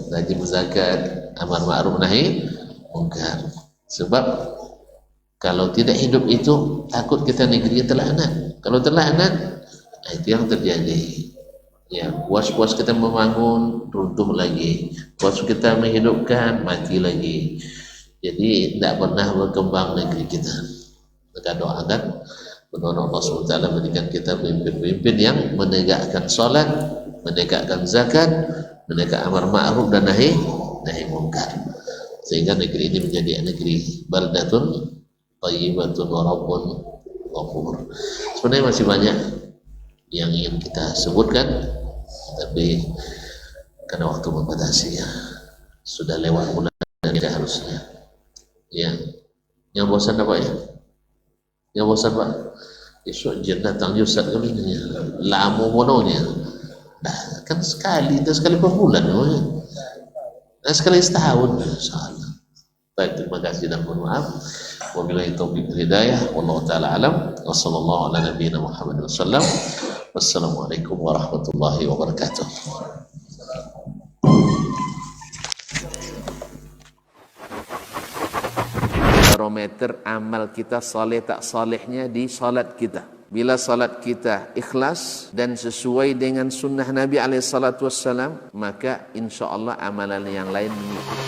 rajin zakat, amar ma'ruf nahi mungkar. Sebab kalau tidak hidup itu, takut kita negeri terlaknat. Kalau terlaknat, itu yang terjadi. Ya, puas-puas kita membangun, runtuh lagi. Puas kita menghidupkan, mati lagi. Jadi tidak pernah berkembang negeri kita. Maka doakan Mudah-mudahan Allah SWT berikan kita pemimpin-pemimpin yang menegakkan salat, menegakkan zakat, menegakkan amar ma'ruf dan nahi munkar, sehingga negeri ini menjadi negeri baldatun thayyibatun wa rabbun ghafur. Sebenarnya masih banyak yang ingin kita sebutkan, tapi karena waktu membatasi ya, sudah lewat bulan dan tidak harusnya. Ya, yang bosan apa ya? Yang bosan Pak? Esok je datang je Ustaz kali ni. Lama mononya. Dah kan sekali per bulan. Nah, sekali setahun. Insyaallah. Baik, terima kasih dan mohon maaf. Wabillahi taufiq wal hidayah. Wallahu taala alam. Wassallallahu ala nabiyyina Muhammad wasallam. Wassalamualaikum warahmatullahi wabarakatuh. Barometer amal kita saleh tak salehnya di salat kita. Bila salat kita ikhlas dan sesuai dengan sunnah Nabi SAW, maka insya Allah amalan yang lain mengikuti.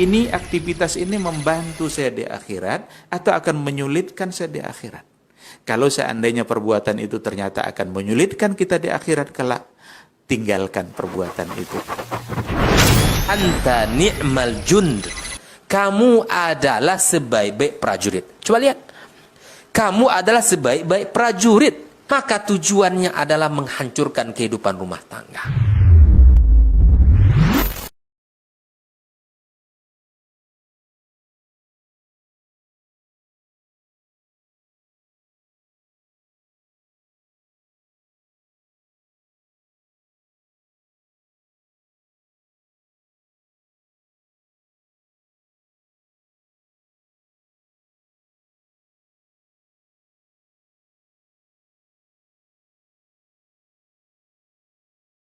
Ini aktivitas ini membantu saya di akhirat atau akan menyulitkan saya di akhirat? Kalau seandainya perbuatan itu ternyata akan menyulitkan kita di akhirat kelak, tinggalkan perbuatan itu. Anta ni'mal jund. Kamu adalah sebaik-baik prajurit. Coba lihat. Kamu adalah sebaik-baik prajurit. Maka tujuannya adalah menghancurkan kehidupan rumah tangga.